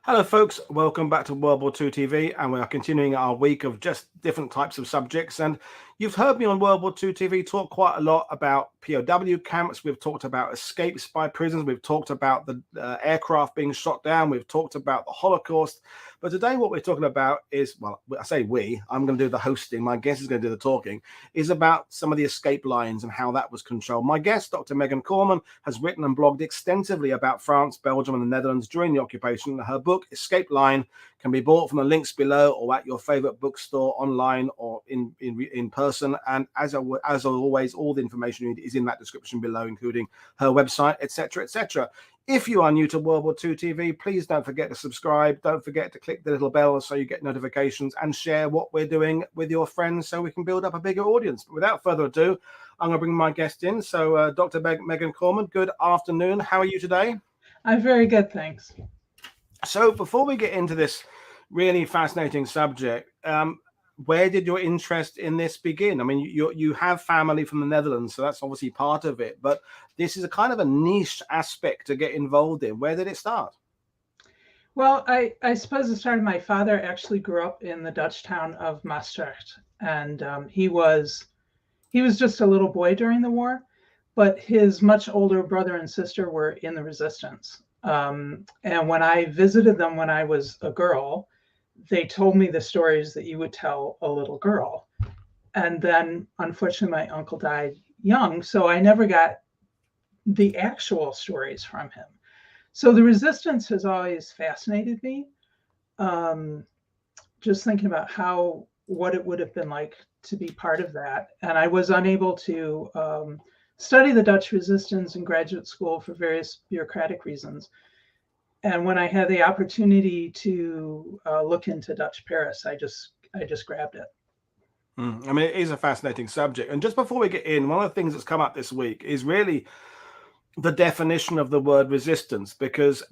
Hello, folks. Welcome back to World War II TV, and we are continuing our week of just different types of subjects. And you've heard me on World War II TV talk quite a lot about POW camps. We've talked about escapes by prisons. We've talked about the aircraft being shot down. We've talked about the Holocaust. But today, what we're talking about is, well, I say we, I'm going to do the hosting. My guest is going to do the talking, is about some of the escape lines and how that was controlled. My guest, Dr. Megan Koreman, has written and blogged extensively about France, Belgium, and the Netherlands during the occupation. Her book, Escape Line, can be bought from the links below or at your favorite bookstore, online or in person. And as always, all the information you need is in that description below, including her website, etc., etc. If you are new to World War II TV, please don't forget to subscribe. Don't forget to click the little bell so you get notifications, and share what we're doing with your friends so we can build up a bigger audience. But without further ado, I'm going to bring my guest in. So Dr. Megan Koreman, good afternoon. How are you today? I'm very good, thanks. So before we get into this really fascinating subject, where did your interest in this begin? I mean, you have family from the Netherlands, so that's obviously part of it. But this is a kind of a niche aspect to get involved in. Where did it start? Well, I suppose it started. My father actually grew up in the Dutch town of Maastricht, and he was just a little boy during the war, but his much older brother and sister were in the resistance. And when I visited them when I was a girl, they told me the stories that you would tell a little girl. And then, unfortunately, my uncle died young, so I never got the actual stories from him. So the resistance has always fascinated me. Just thinking about what it would have been like to be part of that. And I was unable to study the Dutch resistance in graduate school for various bureaucratic reasons. And when I had the opportunity to look into Dutch Paris, I just grabbed it. I mean, it is a fascinating subject. And just before we get in, one of the things that's come up this week is really the definition of the word resistance, because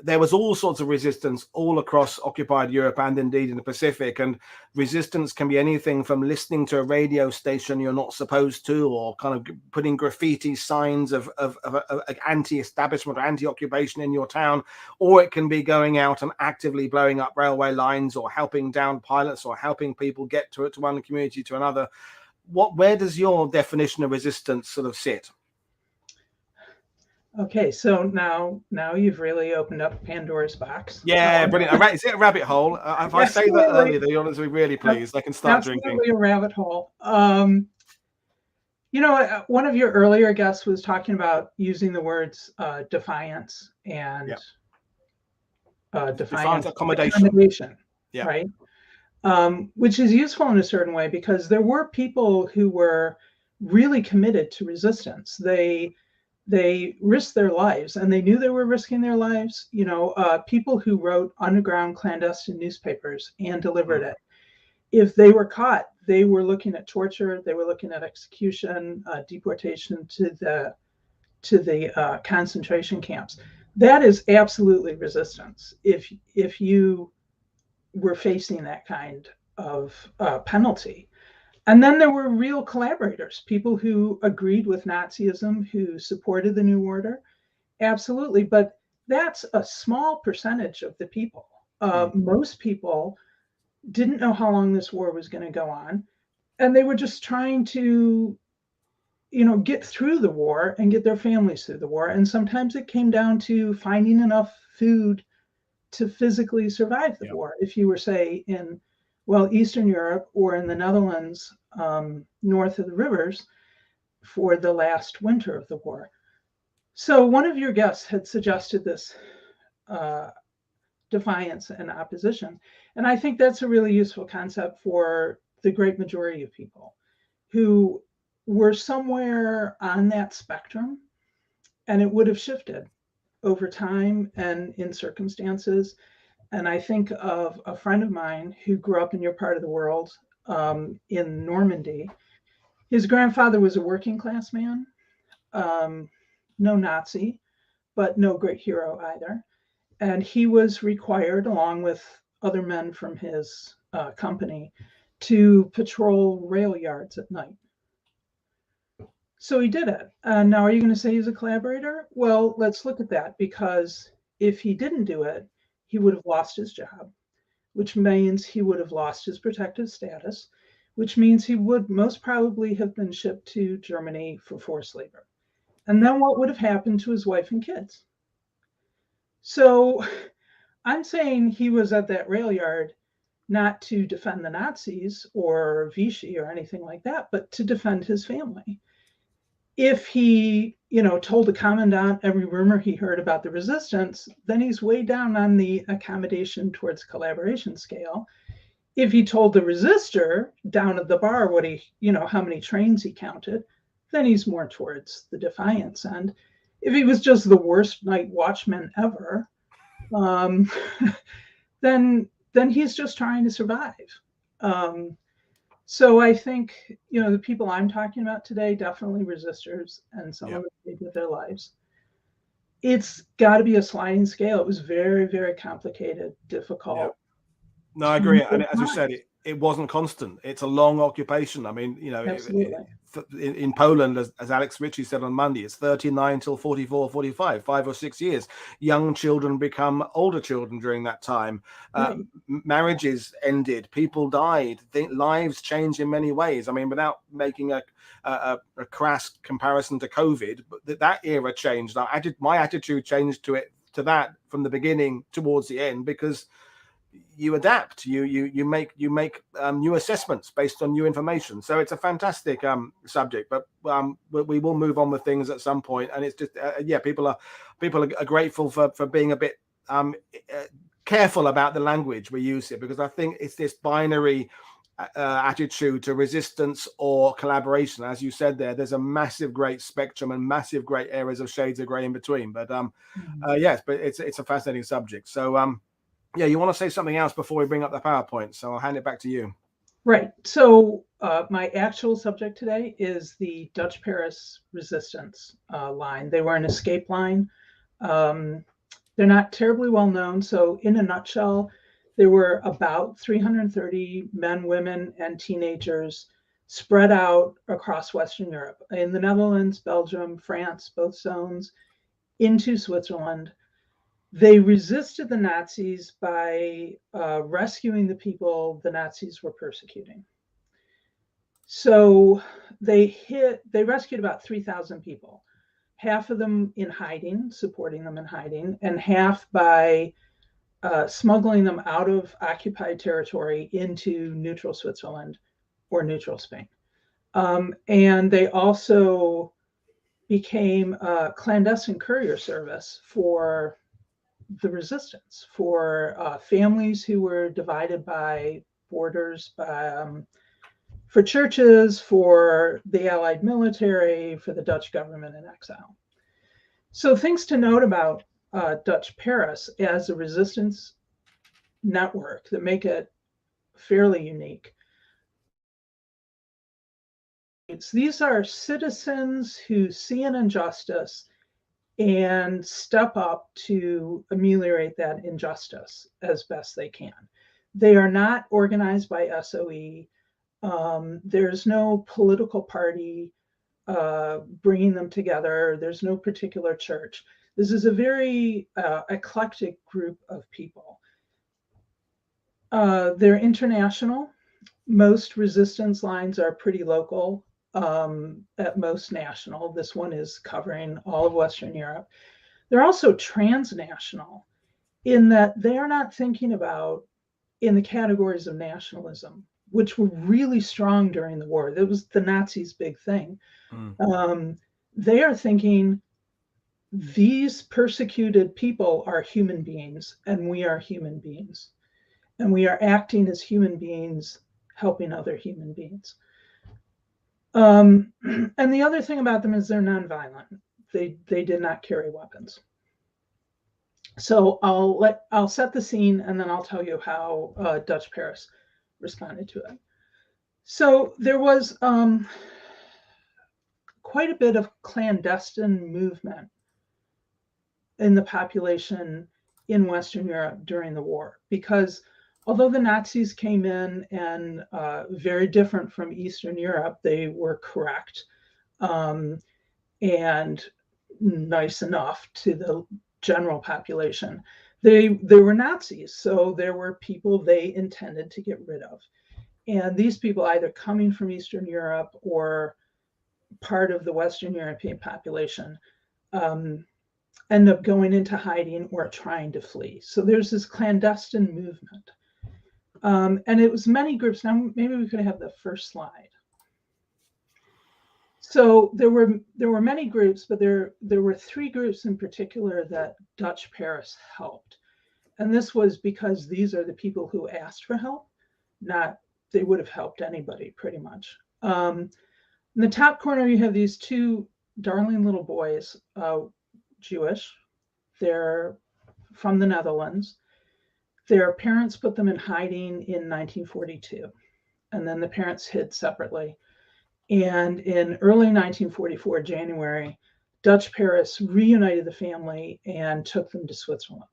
there was all sorts of resistance all across occupied Europe and indeed in the Pacific. And resistance can be anything from listening to a radio station you're not supposed to, or kind of putting graffiti signs of anti-establishment or anti-occupation in your town, or it can be going out and actively blowing up railway lines, or helping down pilots, or helping people get to one community to another. Where does your definition of resistance sort of sit? Okay, so now you've really opened up Pandora's box. Yeah, brilliant. Is it a rabbit hole? If I say that earlier, the audience will be really pleased. They can start drinking. Absolutely a rabbit hole. One of your earlier guests was talking about using the words defiance and defiance accommodation, right? Which is useful in a certain way, because there were people who were really committed to resistance. They risked their lives, and they knew they were risking their lives. People who wrote underground clandestine newspapers and delivered it. If they were caught, they were looking at torture. They were looking at execution, deportation to the concentration camps. That is absolutely resistance. If you were facing that kind of penalty. And then there were real collaborators, people who agreed with Nazism, who supported the New Order. Absolutely. But that's a small percentage of the people. Most people didn't know how long this war was going to go on. And they were just trying to, get through the war and get their families through the war. And sometimes it came down to finding enough food to physically survive the war. If you were, say, in Eastern Europe or in the Netherlands, north of the rivers, for the last winter of the war. So one of your guests had suggested this defiance and opposition. And I think that's a really useful concept for the great majority of people who were somewhere on that spectrum, and it would have shifted over time and in circumstances. And I think of a friend of mine who grew up in your part of the world, in Normandy. His grandfather was a working class man, no Nazi, but no great hero either. And he was required, along with other men from his company, to patrol rail yards at night. So he did it. Now, are you going to say he's a collaborator? Well, let's look at that, because if he didn't do it, he would have lost his job, which means he would have lost his protected status, which means he would most probably have been shipped to Germany for forced labor. And then what would have happened to his wife and kids? So I'm saying he was at that rail yard not to defend the Nazis or Vichy or anything like that, but to defend his family. If he, told the commandant every rumor he heard about the resistance, then he's way down on the accommodation towards collaboration scale. If he told the resistor down at the bar what how many trains he counted, then he's more towards the defiance end. If he was just the worst night watchman ever, then he's just trying to survive. So I think, the people I'm talking about today, definitely resistors, and some of them paid with their lives. It's got to be a sliding scale. It was very, very complicated, difficult. Yeah. No, I agree. And as you said, it wasn't constant. It's a long occupation. I mean, in Poland, as Alex Ritchie said on Monday, it's 39 till 44, 45, 5 or 6 years. Young children become older children during that time. Right. Marriages ended. People died. Lives change in many ways. I mean, without making a crass comparison to COVID, but that era changed. My attitude changed to that from the beginning towards the end, because you adapt, you make new assessments based on new information. So it's a fantastic subject, but we will move on with things at some point. And it's just people are grateful for being a bit careful about the language we use here, because I think it's this binary attitude to resistance or collaboration. As you said there's a massive great spectrum and massive great areas of shades of gray in between, but yes, but it's a fascinating subject. So yeah, you want to say something else before we bring up the PowerPoint, so I'll hand it back to you. Right. So my actual subject today is the Dutch Paris resistance line. They were an escape line. They're not terribly well known. So in a nutshell, there were about 330 men, women, and teenagers spread out across Western Europe, in the Netherlands, Belgium, France, both zones, into Switzerland. They resisted the Nazis by rescuing the people the Nazis were persecuting. So they rescued about 3,000 people, half of them in hiding, supporting them in hiding, and half by smuggling them out of occupied territory into neutral Switzerland or neutral Spain. And they also became a clandestine courier service for the resistance, for families who were divided by borders, for churches, for the Allied military, for the Dutch government in exile. So things to note about Dutch Paris as a resistance network that make it fairly unique. These are citizens who see an injustice and step up to ameliorate that injustice as best they can. They are not organized by SOE. There's no political party bringing them together. There's no particular church. This is a very eclectic group of people. They're international. Most resistance lines are pretty local. At most national. This one is covering all of Western Europe. They're also transnational in that they are not thinking about in the categories of nationalism, which were really strong during the war. That was the Nazis' big thing. They are thinking these persecuted people are human beings, and we are human beings. And we are acting as human beings, helping other human beings. And the other thing about them is they're nonviolent. They did not carry weapons. So I'll set the scene, and then I'll tell you how Dutch Paris responded to it. So there was quite a bit of clandestine movement in the population in Western Europe during the war, because although the Nazis came in and very different from Eastern Europe, they were correct and nice enough to the general population. They were Nazis, so there were people they intended to get rid of. And these people, either coming from Eastern Europe or part of the Western European population, end up going into hiding or trying to flee. So there's this clandestine movement. And it was many groups. Now, maybe we could have the first slide. So there were many groups, but there were three groups in particular that Dutch Paris helped. And this was because these are the people who asked for help, not they would have helped anybody pretty much. In the top corner, you have these two darling little boys, Jewish. They're from the Netherlands. Their parents put them in hiding in 1942, and then the parents hid separately. And in early 1944, January, Dutch Paris reunited the family and took them to Switzerland.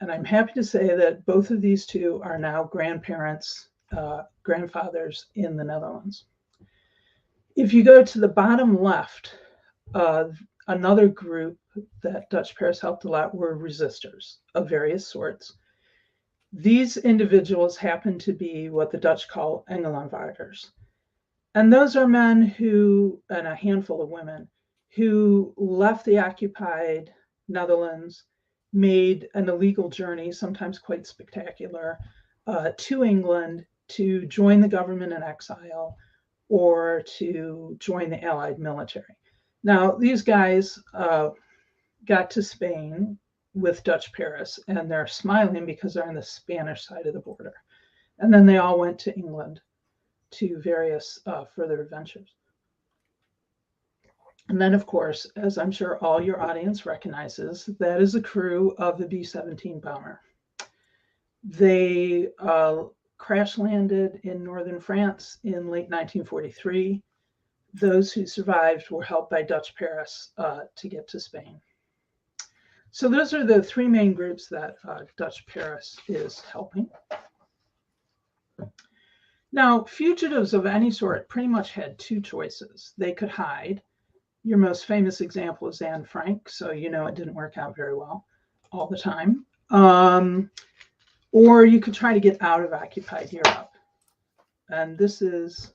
And I'm happy to say that both of these two are now grandparents, grandfathers in the Netherlands. If you go to the bottom left, another group that Dutch Paris helped a lot were resistors of various sorts. These individuals happen to be what the Dutch call Engelenwaarders. And those are men who, and a handful of women, who left the occupied Netherlands, made an illegal journey, sometimes quite spectacular, to England to join the government in exile or to join the Allied military. Now, these guys got to Spain with Dutch Paris, and they're smiling because they're on the Spanish side of the border. And then they all went to England to various further adventures. And then, of course, as I'm sure all your audience recognizes, that is the crew of the B-17 bomber. They crash landed in northern France in late 1943. Those who survived were helped by Dutch Paris to get to Spain. So those are the three main groups that Dutch Paris is helping. Now, fugitives of any sort pretty much had two choices. They could hide. Your most famous example is Anne Frank, so you know it didn't work out very well all the time. Or you could try to get out of occupied Europe. And this is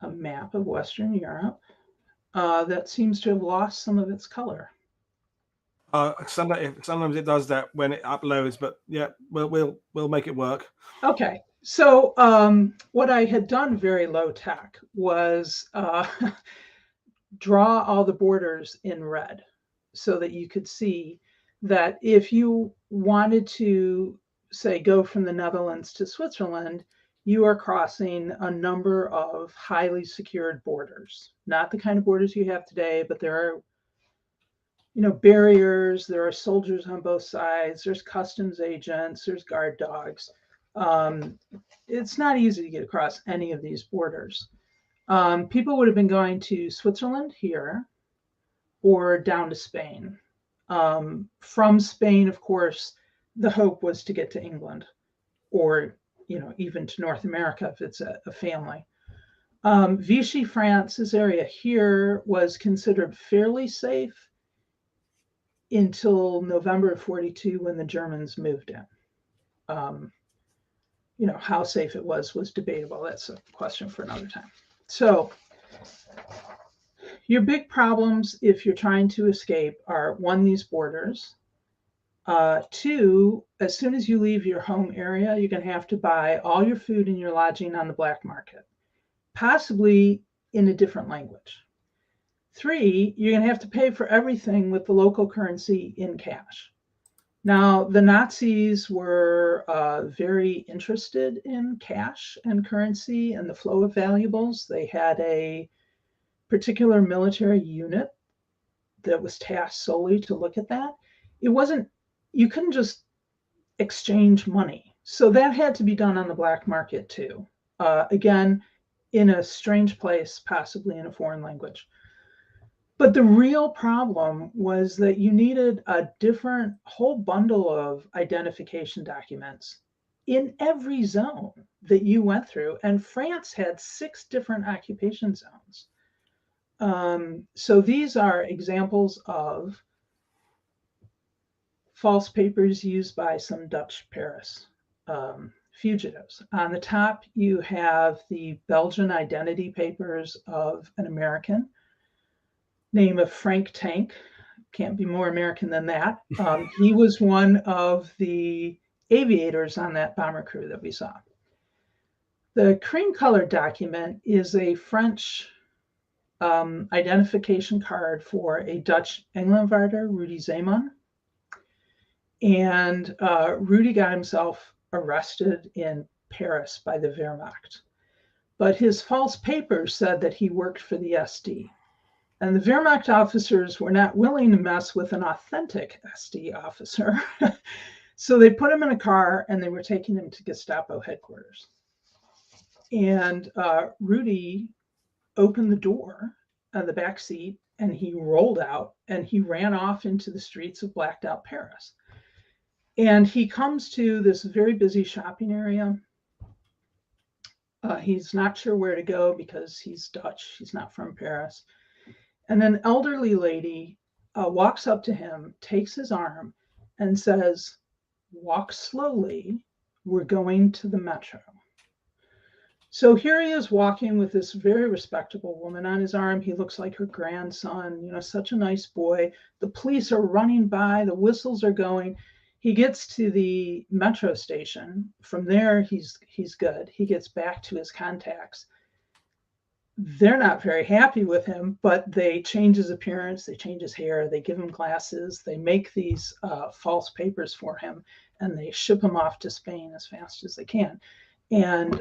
a map of Western Europe that seems to have lost some of its color. Sometimes it does that when it uploads, but yeah, we'll make it work. Okay, so what I had done very low tech was draw all the borders in red so that you could see that if you wanted to, say, go from the Netherlands to Switzerland, you are crossing a number of highly secured borders, not the kind of borders you have today, but there are barriers, there are soldiers on both sides, there's customs agents, there's guard dogs. It's not easy to get across any of these borders. People would have been going to Switzerland here or down to Spain. From Spain, of course, the hope was to get to England or, even to North America if it's a family. Vichy France, this area here, was considered fairly safe until November of 42 when the Germans moved in. How safe it was debatable. That's a question for another time. So your big problems if you're trying to escape are, one, these borders. Two, as soon as you leave your home area, you're going to have to buy all your food and your lodging on the black market, possibly in a different language. Three, you're going to have to pay for everything with the local currency in cash. Now, the Nazis were very interested in cash and currency and the flow of valuables. They had a particular military unit that was tasked solely to look at that. You couldn't just exchange money. So that had to be done on the black market too. Again, in a strange place, possibly in a foreign language. But the real problem was that you needed a different whole bundle of identification documents in every zone that you went through. And France had 6 different occupation zones. So these are examples of false papers used by some Dutch Paris fugitives. On the top, you have the Belgian identity papers of an American, name of Frank Tank. Can't be more American than that. He was one of the aviators on that bomber crew that we saw. The cream colored document is a French identification card for a Dutch Englandvaarder, Rudy Zeeman. And Rudy got himself arrested in Paris by the Wehrmacht. But his false papers said that he worked for the SD. And the Wehrmacht officers were not willing to mess with an authentic SD officer. So they put him in a car and they were taking him to Gestapo headquarters. And Rudy opened the door on the back seat and he rolled out and he ran off into the streets of blacked out Paris. And he comes to this very busy shopping area. He's not sure where to go because he's Dutch. He's not from Paris. And an elderly lady walks up to him, takes his arm, and says, "Walk slowly. We're going to the metro." So here he is walking with this very respectable woman on his arm. He looks like her grandson, such a nice boy. The police are running by, the whistles are going. He gets to the metro station. From there, he's good. He gets back to his contacts. They're not very happy with him, but they change his appearance, they change his hair, they give him glasses, they make these false papers for him, and they ship him off to Spain as fast as they can. And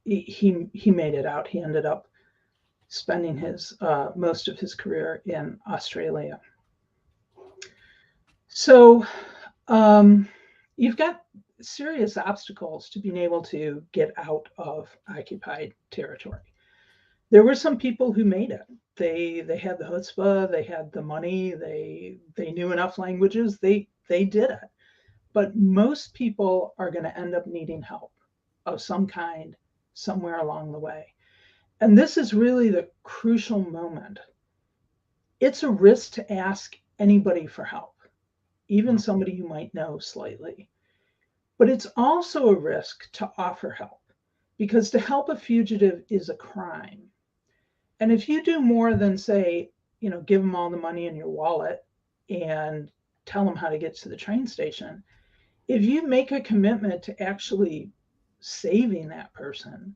he made it out. He ended up spending his most of his career in Australia. So you've got serious obstacles to being able to get out of occupied territory. There were some people who made it. They had the chutzpah, they had the money, they knew enough languages, they did it. But most people are going to end up needing help of some kind somewhere along the way. And this is really the crucial moment. It's a risk to ask anybody for help, even somebody you might know slightly. But it's also a risk to offer help, because to help a fugitive is a crime. And if you do more than say, give them all the money in your wallet and tell them how to get to the train station, if you make a commitment to actually saving that person,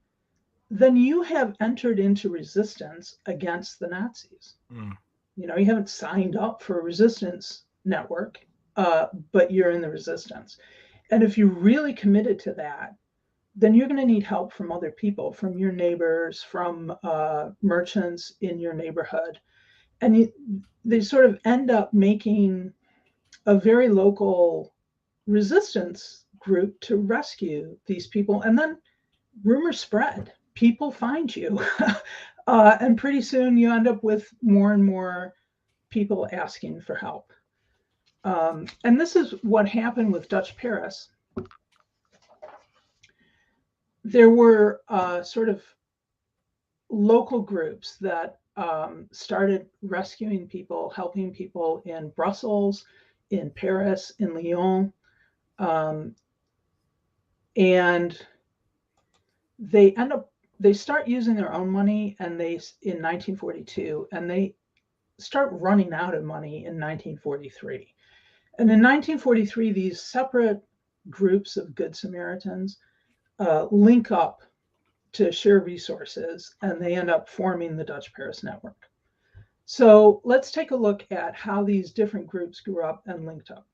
then you have entered into resistance against the Nazis. You haven't signed up for a resistance network, but you're in the resistance. And if you're really committed to that, then you're going to need help from other people, from your neighbors, from merchants in your neighborhood. And they sort of end up making a very local resistance group to rescue these people. And then rumors spread. People find you. And pretty soon you end up with more and more people asking for help. And this is what happened with Dutch Paris. There were sort of local groups that started rescuing people, helping people in Brussels, in Paris, in Lyon. And they start using their own money in 1942, and they start running out of money in 1943. And in 1943, these separate groups of Good Samaritans link up to share resources, and they end up forming the Dutch Paris Network. So let's take a look at how these different groups grew up and linked up.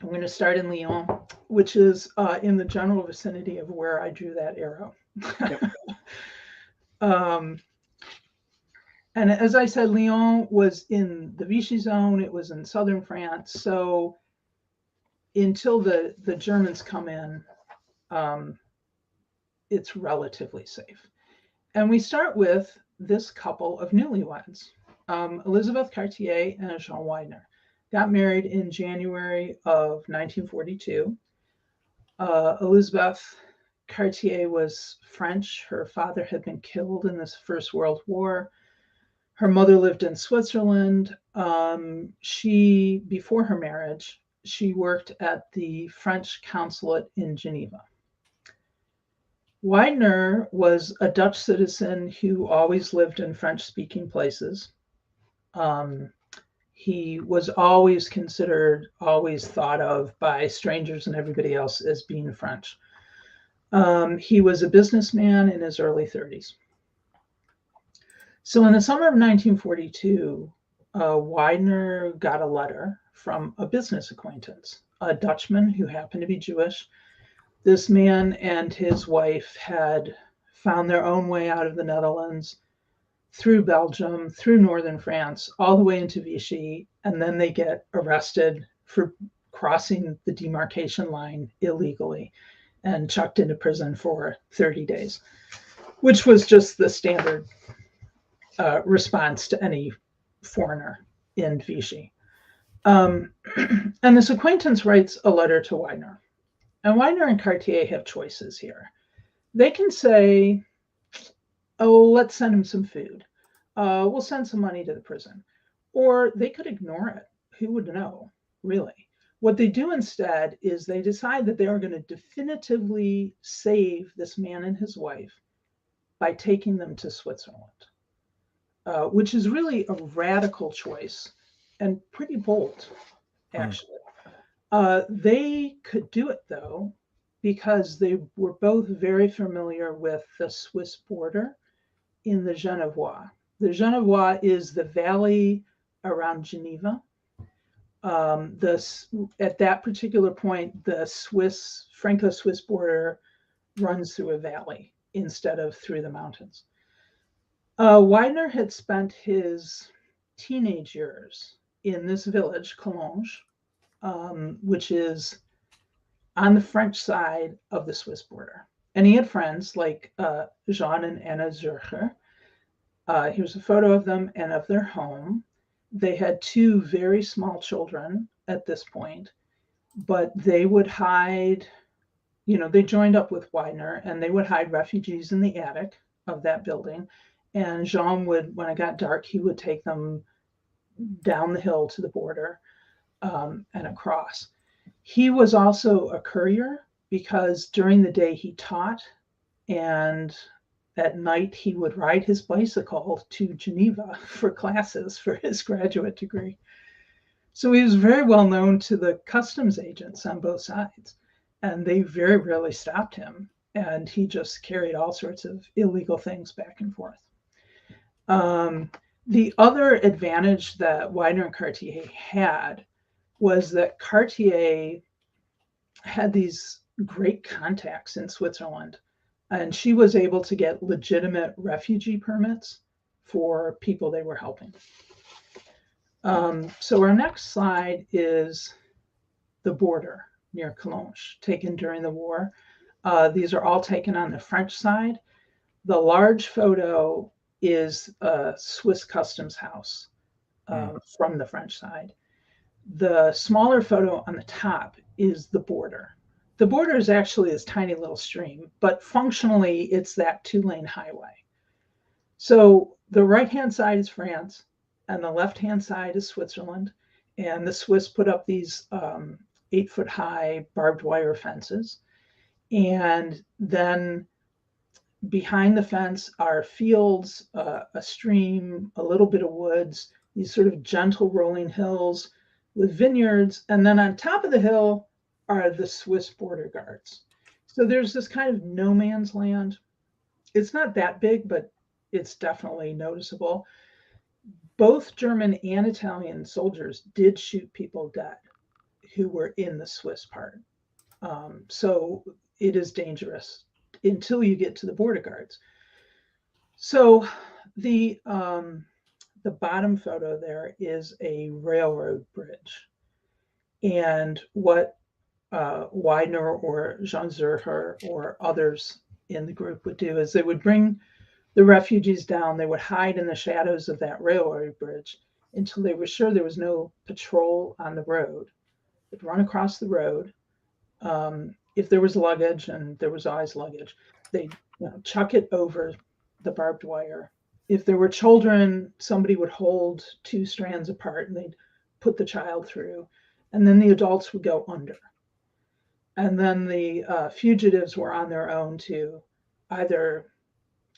I'm going to start in Lyon, which is in the general vicinity of where I drew that arrow. And as I said, Lyon was in the Vichy zone. It was in southern France. So until the Germans come in, it's relatively safe. And we start with this couple of newlyweds, Elizabeth Cartier and Jean Weidner. Got married in January of 1942. Elizabeth Cartier was French. Her father had been killed in this First World War. Her mother lived in Switzerland. Before her marriage, she worked at the French consulate in Geneva. Weidner was a Dutch citizen who always lived in French-speaking places. He was always considered, always thought of by strangers and everybody else as being French. He was a businessman in his early 30s. So in the summer of 1942, Weidner got a letter from a business acquaintance, a Dutchman who happened to be Jewish. This man and his wife had found their own way out of the Netherlands, through Belgium, through northern France, all the way into Vichy, and then they get arrested for crossing the demarcation line illegally and chucked into prison for 30 days, which was just the standard response to any foreigner in Vichy. And this acquaintance writes a letter to Weidner. And Weidner and Cartier have choices here. They can say, oh, let's send him some food. We'll send some money to the prison. Or they could ignore it. Who would know, really? What they do instead is they decide that they are going to definitively save this man and his wife by taking them to Switzerland, which is really a radical choice and pretty bold, actually. They could do it, though, because they were both very familiar with the Swiss border in the Genevois. The Genevois is the valley around Geneva. At that particular point, the Franco-Swiss border runs through a valley instead of through the mountains. Weidner had spent his teenage years in this village, Collonges, which is on the French side of the Swiss border. And he had friends like Jean and Anna Zurcher. Here's a photo of them and of their home. They had two very small children at this point, but they would hide, they joined up with Weidner and they would hide refugees in the attic of that building. And Jean would, when it got dark, he would take them down the hill to the border and across. He was also a courier because during the day he taught, and at night he would ride his bicycle to Geneva for classes for his graduate degree. So he was very well known to the customs agents on both sides, and they very rarely stopped him, and he just carried all sorts of illegal things back and forth. The other advantage that Weidner and Cartier had was that Cartier had these great contacts in Switzerland, and she was able to get legitimate refugee permits for people they were helping. So our next slide is the border near Collonges, taken during the war. These are all taken on the French side. The large photo is a Swiss customs house from the French side. The smaller photo on the top is the border. The border is actually this tiny little stream, but functionally it's that 2-lane highway. So the right-hand side is France and the left-hand side is Switzerland. And the Swiss put up these 8-foot-high barbed wire fences. And then behind the fence are fields, a stream, a little bit of woods, these sort of gentle rolling hills with vineyards. And then on top of the hill are the Swiss border guards. So there's this kind of no man's land. It's not that big, but it's definitely noticeable. Both German and Italian soldiers did shoot people dead who were in the Swiss part. So it is dangerous until you get to the border guards. So the bottom photo there is a railroad bridge. And what Weidner or Jean Zurcher or others in the group would do is they would bring the refugees down. They would hide in the shadows of that railroad bridge until they were sure there was no patrol on the road. They'd run across the road. If there was luggage, and there was always luggage, they'd chuck it over the barbed wire if there were children, somebody would hold two strands apart and they'd put the child through, and then the adults would go under. And then the fugitives were on their own to either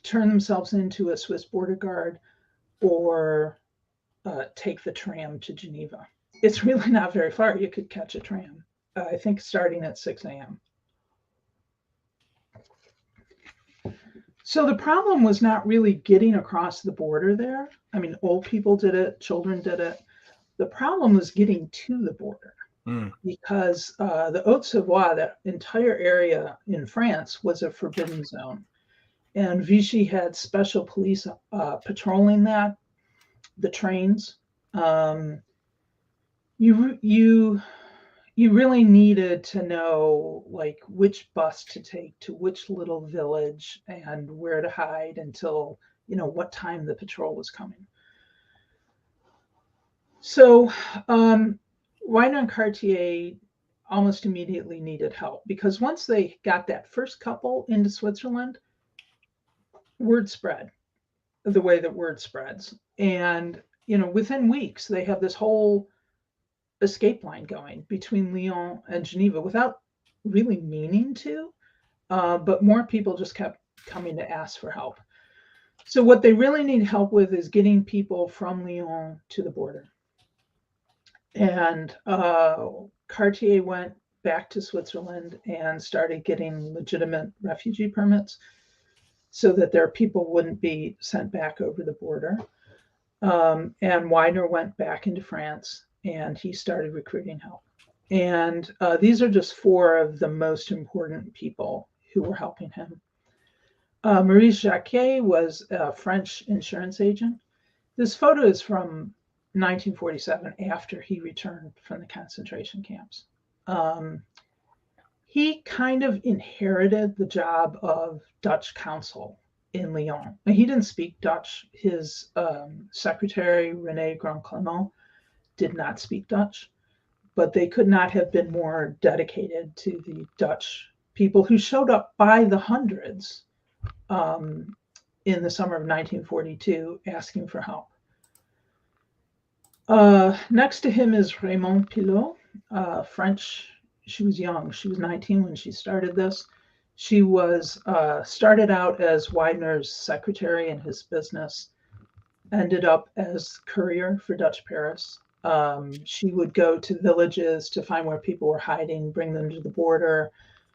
turn themselves into a Swiss border guard or take the tram to Geneva. It's really not very far. You could catch a tram, I think, starting at 6 a.m. So the problem was not really getting across the border there. I mean, old people did it, children did it. The problem was getting to the border because the Haute-Savoie, that entire area in France, was a forbidden zone. And Vichy had special police patrolling that, the trains. You really needed to know like which bus to take to which little village and where to hide until, you know, what time the patrol was coming. So Weidner and Cartier almost immediately needed help because once they got that first couple into Switzerland, word spread the way that word spreads. And, you know, within weeks, they have this whole escape line going between Lyon and Geneva without really meaning to, but more people just kept coming to ask for help. So what they really need help with is getting people from Lyon to the border. And Cartier went back to Switzerland and started getting legitimate refugee permits so that their people wouldn't be sent back over the border. And Weidner went back into France and he started recruiting help. And these are just four of the most important people who were helping him. Maurice Jacquet was a French insurance agent. This photo is from 1947, after he returned from the concentration camps. He kind of inherited the job of Dutch consul in Lyon. And he didn't speak Dutch. His secretary, René Grand-Clément, did not speak Dutch, but they could not have been more dedicated to the Dutch people who showed up by the hundreds in the summer of 1942 asking for help. Next to him is Raymond Pilot, French. She was young. She was 19 when she started this. She was started out as Weidner's secretary in his business, ended up as courier for Dutch Paris. She would go to villages to find where people were hiding, bring them to the border.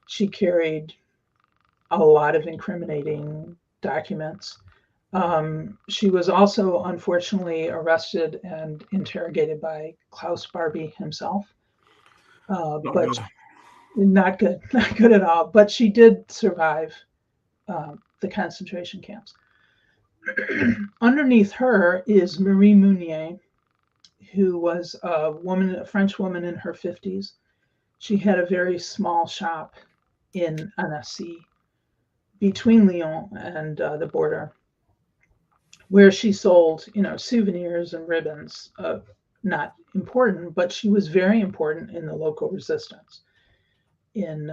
She carried a lot of incriminating documents. She was also unfortunately arrested and interrogated by Klaus Barbie himself. But not good at all. But she did survive the concentration camps. Underneath her is Marie Mounier, who was a French woman in her 50s. She had a very small shop in Annecy between Lyon and the border, where she sold, you know, souvenirs and ribbons. Not important, but she was very important in the local resistance in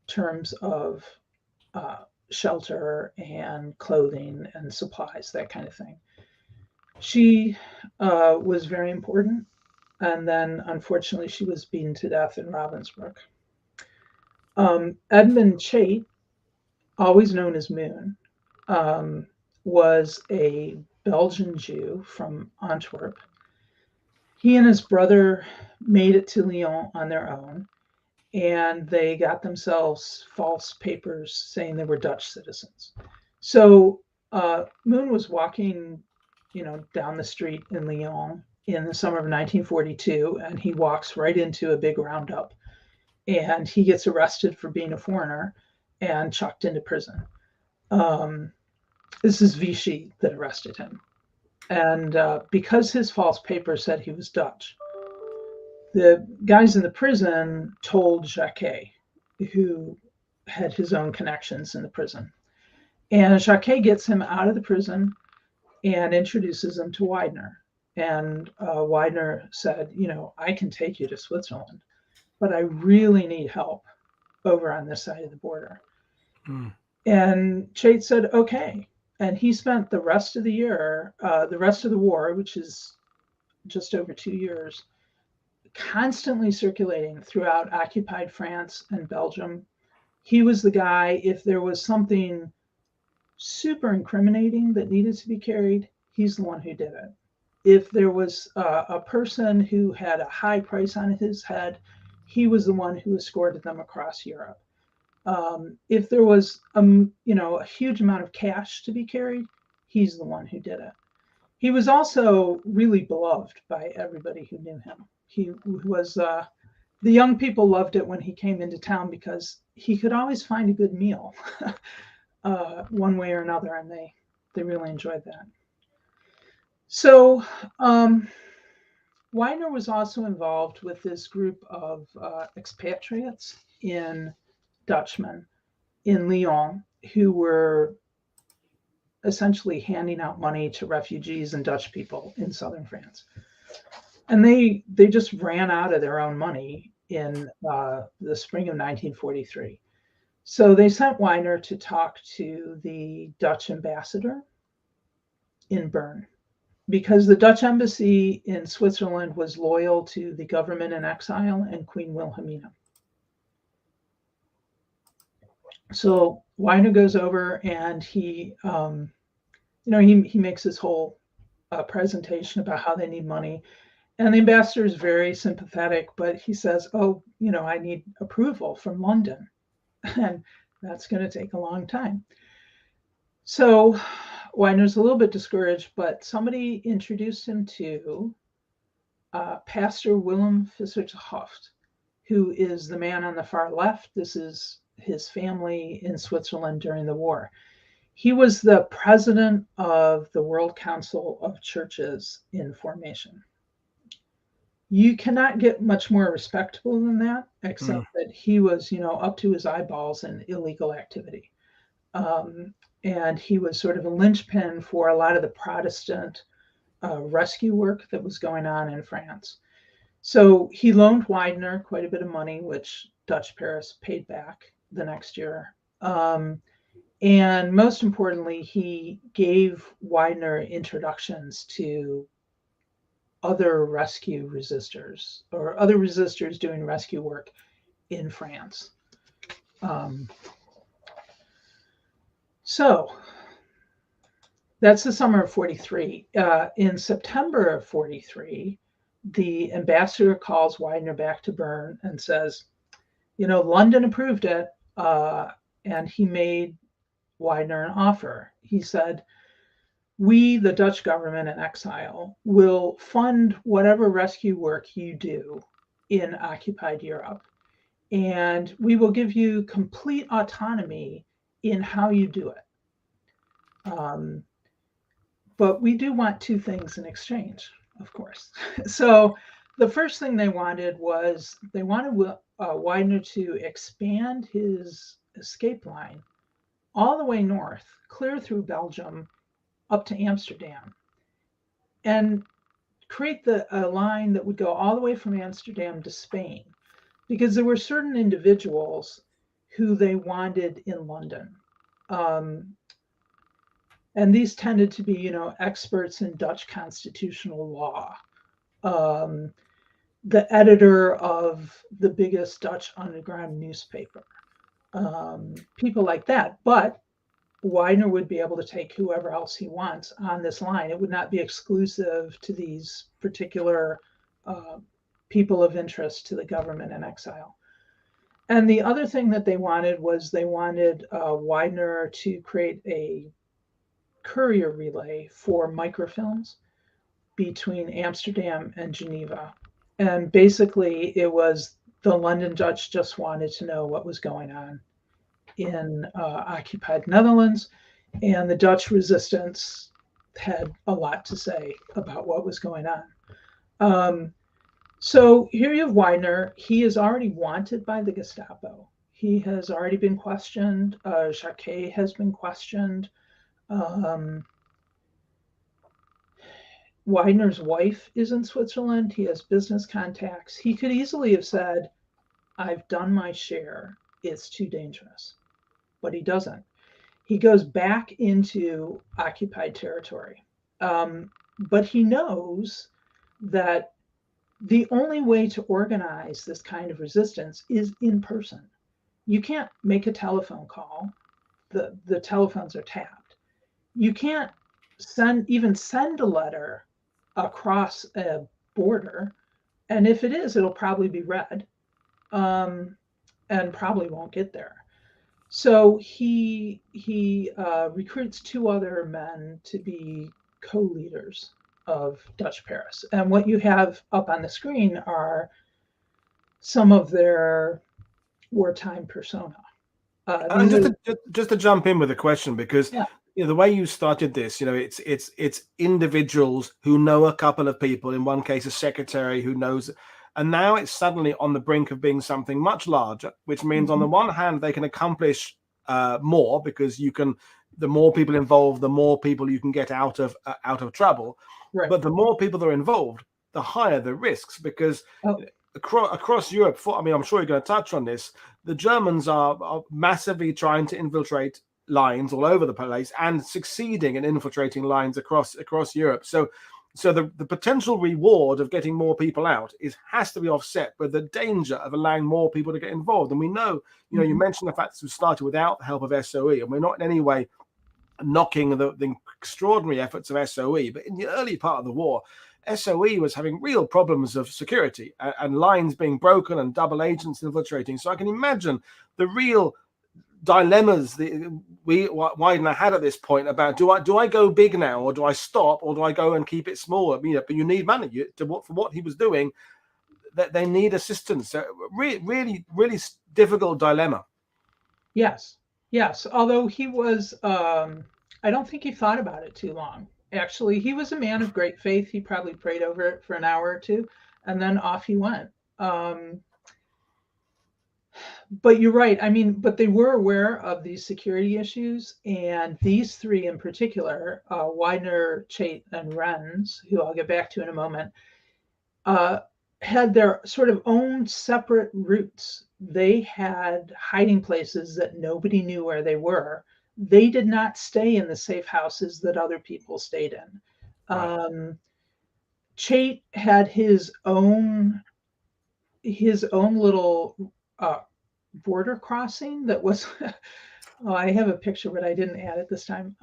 terms of shelter and clothing and supplies, that kind of thing. She was very important. And then, unfortunately, she was beaten to death in Ravensbrück. Edmund Chait, always known as Moon, was a Belgian Jew from Antwerp. He and his brother made it to Lyon on their own, and they got themselves false papers saying they were Dutch citizens. So Moon was walking, you know, down the street in Lyon in the summer of 1942, and he walks right into a big roundup, and he gets arrested for being a foreigner and chucked into prison. This is Vichy that arrested him. And because his false paper said he was Dutch, the guys in the prison told Jacquet, who had his own connections in the prison. And Jacquet gets him out of the prison and introduces him to Weidner. And Weidner said, you know, I can take you to Switzerland, but I really need help over on this side of the border. And Chait said, okay. And he spent the rest of the year, the rest of the war, which is just over 2 years, constantly circulating throughout occupied France and Belgium. He was the guy, if there was something super incriminating that needed to be carried, he's the one who did it. If there was a person who had a high price on his head, he was the one who escorted them across Europe. If there was a huge amount of cash to be carried, he's the one who did it. He was also really beloved by everybody who knew him. He was the young people loved it when he came into town because he could always find a good meal one way or another, and they really enjoyed that. So Weidner was also involved with this group of expatriates in Dutchman in Lyon who were essentially handing out money to refugees and Dutch people in southern France. And they just ran out of their own money in the spring of 1943. So they sent Weidner to talk to the Dutch ambassador in Bern, because the Dutch embassy in Switzerland was loyal to the government in exile and Queen Wilhelmina. So Weidner goes over and he makes his whole presentation about how they need money. And the ambassador is very sympathetic, but he says, I need approval from London. And that's going to take a long time. So Weidner's a little bit discouraged, but somebody introduced him to Pastor Willem Visser-Hooft, who is the man on the far left. This is his family in Switzerland during the war. He was the president of the World Council of Churches in formation. You cannot get much more respectable than that, except that he was, up to his eyeballs in illegal activity. And he was sort of a linchpin for a lot of the Protestant rescue work that was going on in France. So he loaned Weidner quite a bit of money, which Dutch Paris paid back the next year. And most importantly, he gave Weidner introductions to other rescue resistors or other resistors doing rescue work in France. So that's the summer of 43. In September of 43, the ambassador calls Weidner back to Bern and says, London approved it, and he made Weidner an offer. He said, we, the Dutch government in exile, will fund whatever rescue work you do in occupied Europe. And we will give you complete autonomy in how you do it. But we do want two things in exchange, of course. So the first thing they wanted was they wanted Weidner to expand his escape line all the way north, clear through Belgium, up to Amsterdam, and create a line that would go all the way from Amsterdam to Spain, because there were certain individuals who they wanted in London. And these tended to be, experts in Dutch constitutional law, the editor of the biggest Dutch underground newspaper, people like that. But Weidner would be able to take whoever else he wants on this line. It would not be exclusive to these particular people of interest to the government in exile. And the other thing that they wanted was they wanted Weidner to create a courier relay for microfilms between Amsterdam and Geneva. And basically it was the London Dutch just wanted to know what was going on in occupied Netherlands, and the Dutch resistance had a lot to say about what was going on. So here you have Weidner. He is already wanted by the Gestapo. He has already been questioned. Jacquet has been questioned. Weidner's wife is in Switzerland. He has business contacts. He could easily have said, I've done my share. It's too dangerous. But he doesn't. he goes back into occupied territory. But he knows that the only way to organize this kind of resistance is in person. You can't make a telephone call. The telephones are tapped. You can't even send a letter across a border. And if it is, it'll probably be read, and probably won't get there. So he recruits two other men to be co-leaders of Dutch Paris. And what you have up on the screen are some of their wartime persona. And just to jump in with a question, because the way you started this, it's individuals who know a couple of people. In one case, a secretary who knows, and now it's suddenly on the brink of being something much larger. Which means, on the one hand, they can accomplish more, because the more people involved, the more people you can get out of trouble. Right. But the more people that are involved, the higher the risks, because across Europe, I'm sure you're going to touch on this, the Germans are massively trying to infiltrate lines all over the place and succeeding in infiltrating lines across Europe. So the potential reward of getting more people out has to be offset with the danger of allowing more people to get involved. And we know, you mentioned the fact that we started without the help of SOE, and we're not in any way knocking the extraordinary efforts of SOE, but in the early part of the war, SOE was having real problems of security and lines being broken and double agents infiltrating. So I can imagine the real dilemmas Weidner had at this point about, do I go big now, or do I stop, or do I go and keep it small? But you need money for what he was doing. That they need assistance. So really difficult dilemma. Yes. Although he was, I don't think he thought about it too long. Actually, he was a man of great faith. He probably prayed over it for an hour or two, and then off he went. But you're right. But they were aware of these security issues, and these three in particular, Weidner, Chait, and Renz, who I'll get back to in a moment, had their sort of own separate routes. They had hiding places that nobody knew where they were. They did not stay in the safe houses that other people stayed in. Right. Chait had his own little border crossing that was I have a picture, but I didn't add it this time.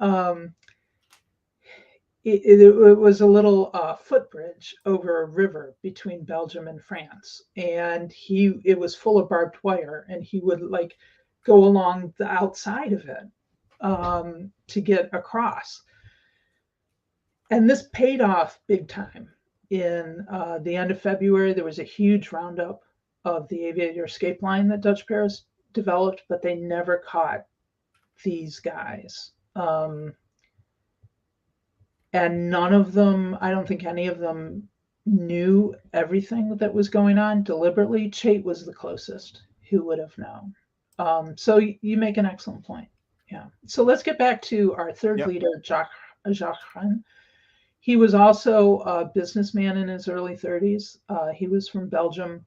It was a little footbridge over a river between Belgium and France, and it was full of barbed wire, and he would go along the outside of it to get across. And this paid off big time. In the end of February, there was a huge roundup of the aviator escape line that Dutch Paris developed, but they never caught these guys. And none of them, I don't think any of them, knew everything that was going on deliberately. Chait was the closest who would have known. So you make an excellent point. Yeah. So let's get back to our third leader, Jacques. He was also a businessman in his early 30s. He was from Belgium.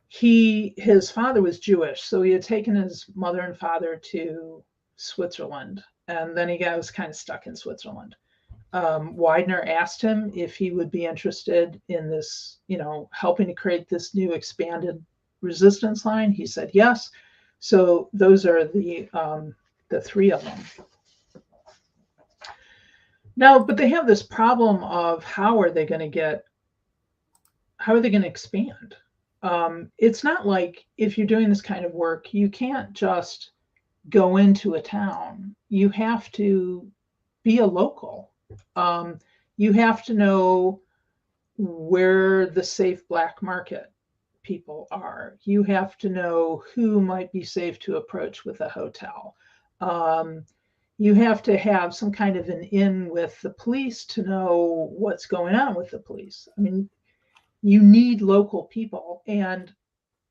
His father was Jewish, so he had taken his mother and father to Switzerland, and then he was kind of stuck in Switzerland. Weidner asked him if he would be interested in this, helping to create this new expanded resistance line. He said yes. So those are the three of them. Now, but they have this problem of how are they going to expand? It's not like if you're doing this kind of work, you can't just go into a town. You have to be a local. You have to know where the safe black market people are. You have to know who might be safe to approach with a hotel. You have to have some kind of an in with the police to know what's going on with the police. You need local people. And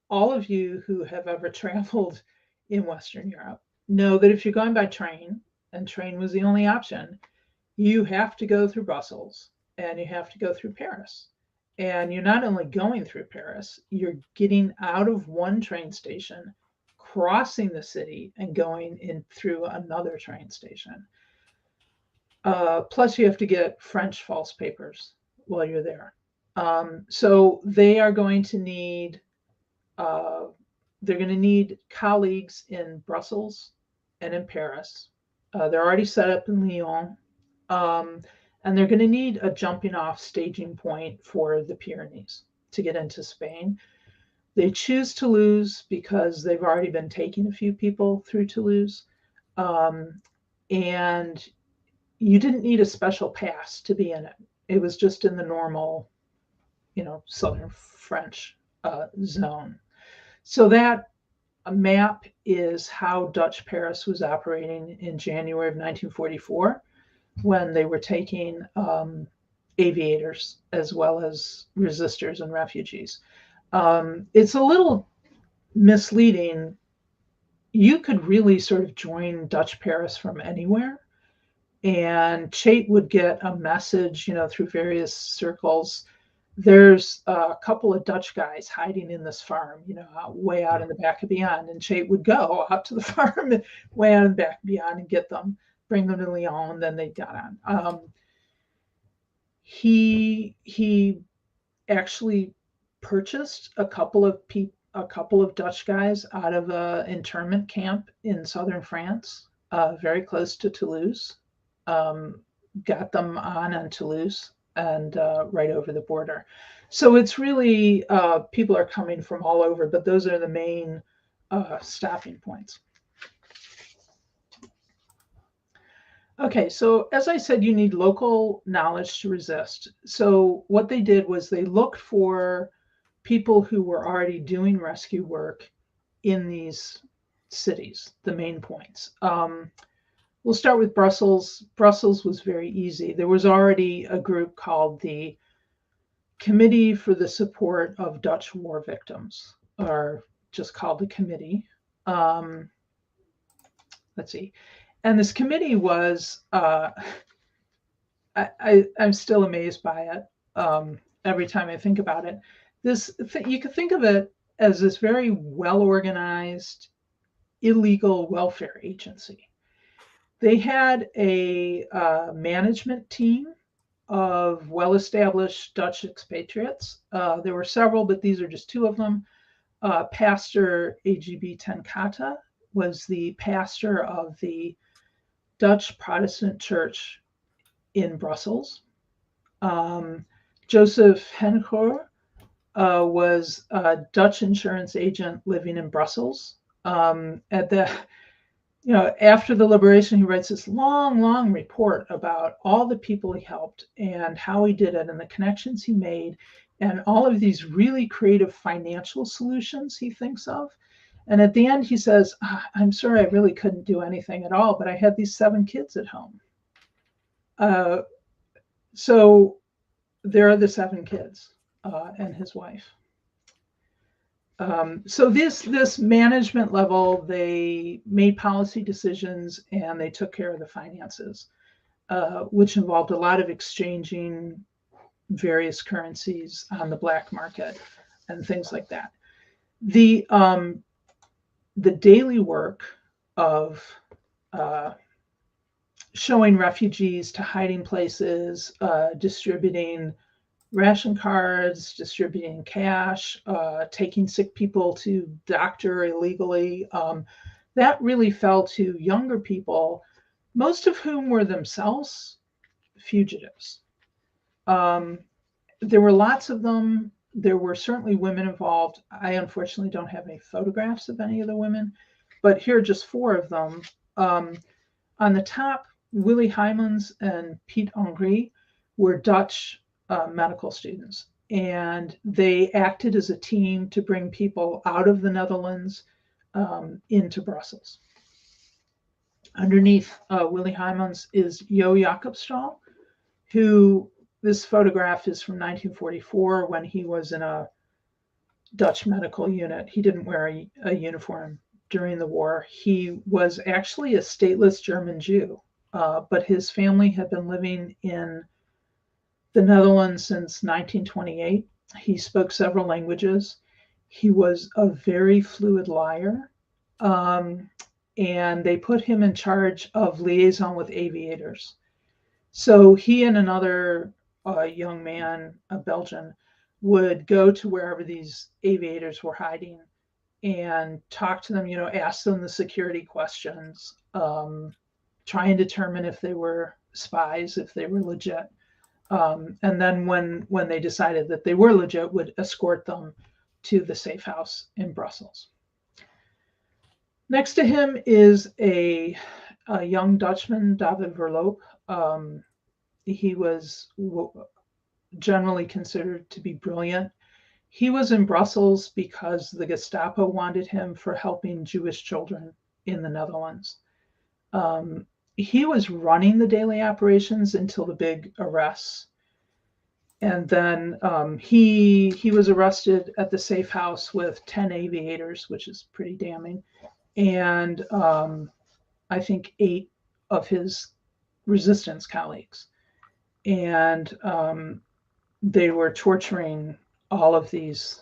all of you who have ever traveled in Western Europe know that if you're going by train, and train was the only option, you have to go through Brussels and you have to go through Paris. And you're not only going through Paris, you're getting out of one train station, crossing the city and going in through another train station. Plus, you have to get French false papers while you're there. So they are going to need colleagues in Brussels and in Paris. They're already set up in Lyon, and they're going to need a jumping off staging point for the Pyrenees to get into Spain. They choose Toulouse because they've already been taking a few people through Toulouse. And you didn't need a special pass to be in it. It was just in the normal, southern French zone. So that map is how Dutch Paris was operating in January of 1944, when they were taking aviators as well as resistors and refugees. It's a little misleading. You could really sort of join Dutch Paris from anywhere. And Chait would get a message, through various circles. There's a couple of Dutch guys hiding in this farm, way out in the back of beyond. And Chait would go out to the farm, way out in the back of beyond, and get them, bring them to Lyon, and then they got on. He actually purchased a couple of Dutch guys out of an internment camp in southern France, very close to Toulouse. Got them on Toulouse and right over the border. So it's really, people are coming from all over, but those are the main stopping points. Okay, so as I said, you need local knowledge to resist. So what they did was they looked for people who were already doing rescue work in these cities, the main points. We'll start with Brussels. Brussels was very easy. There was already a group called the Committee for the Support of Dutch War Victims, or just called the Committee. Let's see. And this committee was, I'm still amazed by it every time I think about it. You could think of it as this very well-organized, illegal welfare agency. They had a management team of well-established Dutch expatriates. There were several, but these are just two of them. Pastor A.G.B. ten Kate was the pastor of the Dutch Protestant Church in Brussels. Joseph Hencourt was a Dutch insurance agent living in Brussels. After the liberation, he writes this long report about all the people he helped and how he did it and the connections he made and all of these really creative financial solutions he thinks of. And at the end, he says, I'm sorry, I really couldn't do anything at all, but I had these 7 kids at home. So there are the 7 kids and his wife. So this management level, they made policy decisions and they took care of the finances, which involved a lot of exchanging various currencies on the black market and things like that. The daily work of showing refugees to hiding places, distributing ration cards, distributing cash, taking sick people to doctor illegally, that really fell to younger people, most of whom were themselves fugitives. There were lots of them. There were certainly women involved. I unfortunately don't have any photographs of any of the women, but here are just 4 of them. On the top, Willy Heijmans and Piet Henri were Dutch medical students, and they acted as a team to bring people out of the Netherlands into Brussels. Underneath Willy Heijmans is Jo Jacobstal, who, this photograph is from 1944 when he was in a Dutch medical unit. He didn't wear a uniform during the war. He was actually a stateless German Jew, but his family had been living in the Netherlands since 1928. He spoke several languages. He was a very fluid liar. and they put him in charge of liaison with aviators. So he and another young man, a Belgian, would go to wherever these aviators were hiding and talk to them, ask them the security questions, try and determine if they were spies, if they were legit. And then when they decided that they were legit, would escort them to the safe house in Brussels. Next to him is a young Dutchman, David Verloop. He was generally considered to be brilliant. He was in Brussels because the Gestapo wanted him for helping Jewish children in the Netherlands. He was running the daily operations until the big arrests. And then he was arrested at the safe house with 10 aviators, which is pretty damning. And I think 8 of his resistance colleagues. And they were torturing all of these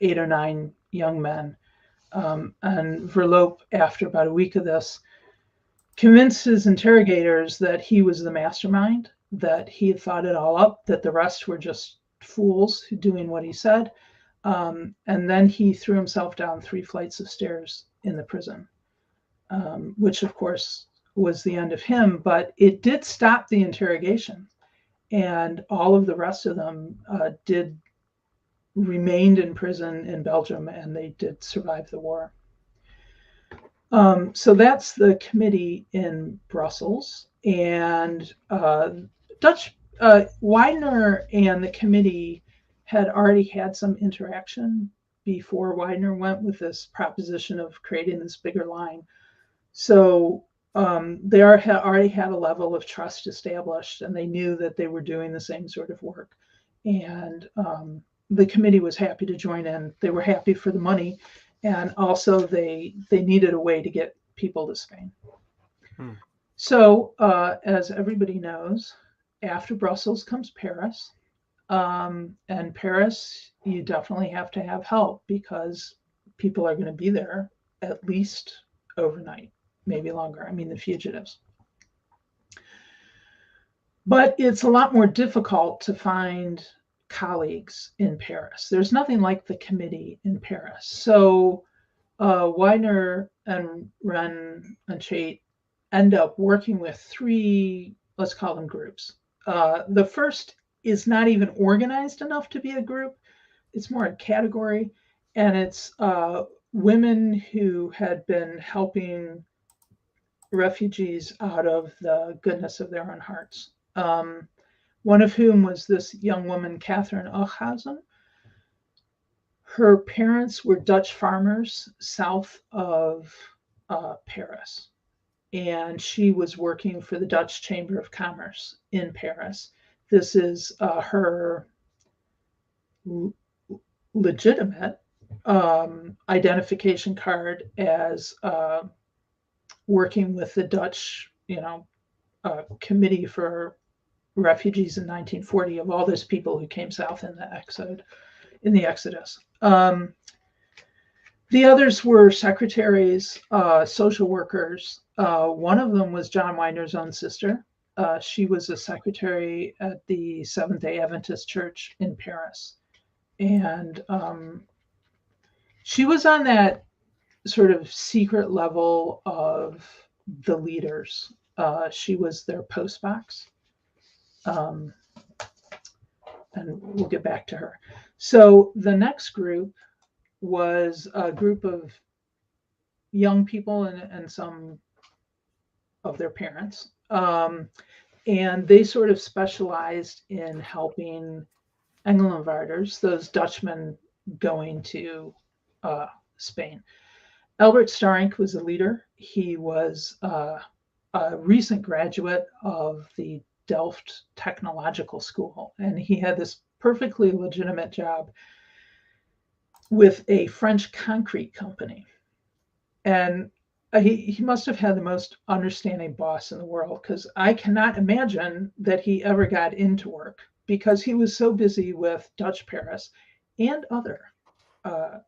8 or 9 young men. And Verloop, after about a week of this, convinced his interrogators that he was the mastermind, that he had thought it all up, that the rest were just fools doing what he said. And then he threw himself down 3 flights of stairs in the prison, which of course was the end of him, but it did stop the interrogation. And all of the rest of them remained in prison in Belgium, and they did survive the war. So that's the committee in Brussels. And Weidner and the committee had already had some interaction before Weidner went with this proposition of creating this bigger line. So they already had a level of trust established, and they knew that they were doing the same sort of work. And the committee was happy to join in. They were happy for the money, and also they needed a way to get people to Spain. So as everybody knows, after Brussels comes Paris. And Paris, you definitely have to have help because people are going to be there at least overnight, maybe longer. I mean, the fugitives. But it's a lot more difficult to find colleagues in Paris. There's nothing like the committee in Paris. So Weidner and Wren and Chait end up working with 3, let's call them groups. The first is not even organized enough to be a group. It's more a category. And it's women who had been helping refugees out of the goodness of their own hearts. One of whom was this young woman, Catherine Ochhausen. Her parents were Dutch farmers south of Paris. And she was working for the Dutch Chamber of Commerce in Paris. This is her legitimate identification card as working with the Dutch, committee for refugees in 1940 of all those people who came south in the Exodus. The others were secretaries, social workers. One of them was John Weidner's own sister. She was a secretary at the Seventh-day Adventist Church in Paris. And she was on that sort of secret level of the leaders. She was their postbox. And we'll get back to her. So the next group was a group of young people and some of their parents. And they sort of specialized in helping Engelenwaarders, those Dutchmen going to Spain. Albert Starink was a leader. He was a recent graduate of the Delft Technological School, and he had this perfectly legitimate job with a French concrete company. And he must have had the most understanding boss in the world, because I cannot imagine that he ever got into work because he was so busy with Dutch Paris and other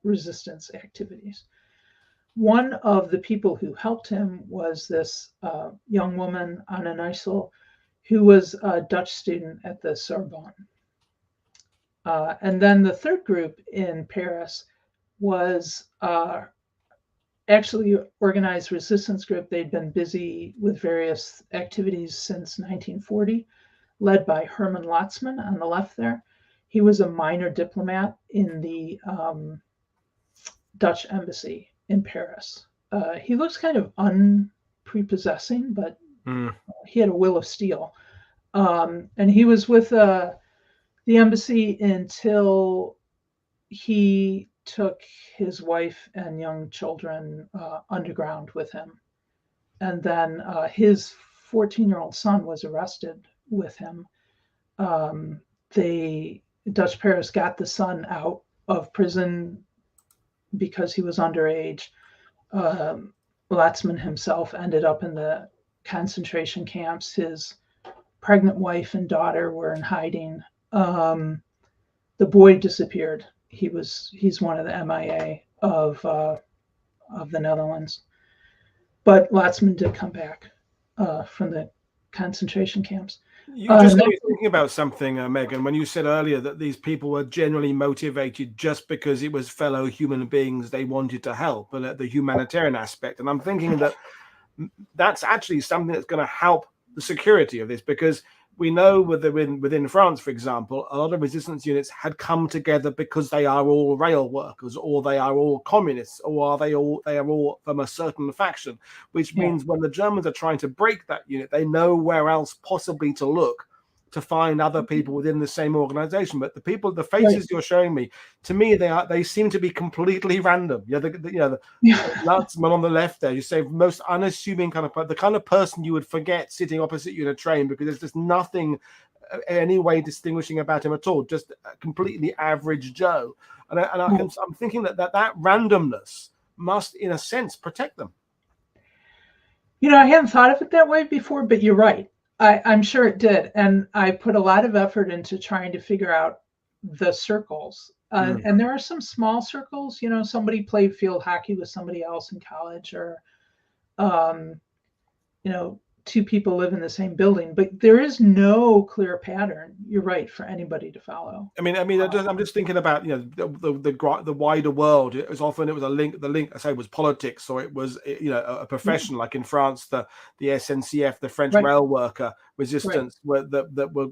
resistance activities. One of the people who helped him was this young woman, Anna Neisel, who was a Dutch student at the Sorbonne. And then the third group in Paris was actually organized resistance group. They'd been busy with various activities since 1940, led by Herman Lotzman on the left there. He was a minor diplomat in the Dutch embassy in Paris. He looks kind of unprepossessing, but he had a will of steel. And he was with the embassy until he took his wife and young children underground with him. And then his 14-year-old son was arrested with him. Dutch Paris got the son out of prison because he was underage. Lotzman himself ended up in the concentration camps. His pregnant wife and daughter were in hiding. The boy disappeared. He's one of the MIA of the Netherlands. But Lotzman did come back from the concentration camps. You just got me thinking about something, Megan, when you said earlier that these people were generally motivated just because it was fellow human beings they wanted to help, and the humanitarian aspect. And I'm thinking that that's actually something that's going to help the security of this, because we know within France, for example, a lot of resistance units had come together because they are all rail workers, or they are all communists, or they are all from a certain faction, which means when the Germans are trying to break that unit, they know where else possibly to look to find other people within the same organization. But the faces you're showing me, to me, they seem to be completely random. The Lutzman on the left there, you say, most unassuming the kind of person you would forget sitting opposite you in a train, because there's just nothing any way distinguishing about him at all, just a completely average Joe. And I'm thinking that randomness must, in a sense, protect them. I hadn't thought of it that way before, but you're right. I'm sure it did. And I put a lot of effort into trying to figure out the circles. And there are some small circles, somebody played field hockey with somebody else in college, or, two people live in the same building, but there is no clear pattern. You're right, for anybody to follow. I mean, I'm just thinking about the wider world. It was a link. The link, I say, was politics, or it was a profession, like in France, the SNCF, the French rail worker resistance, that were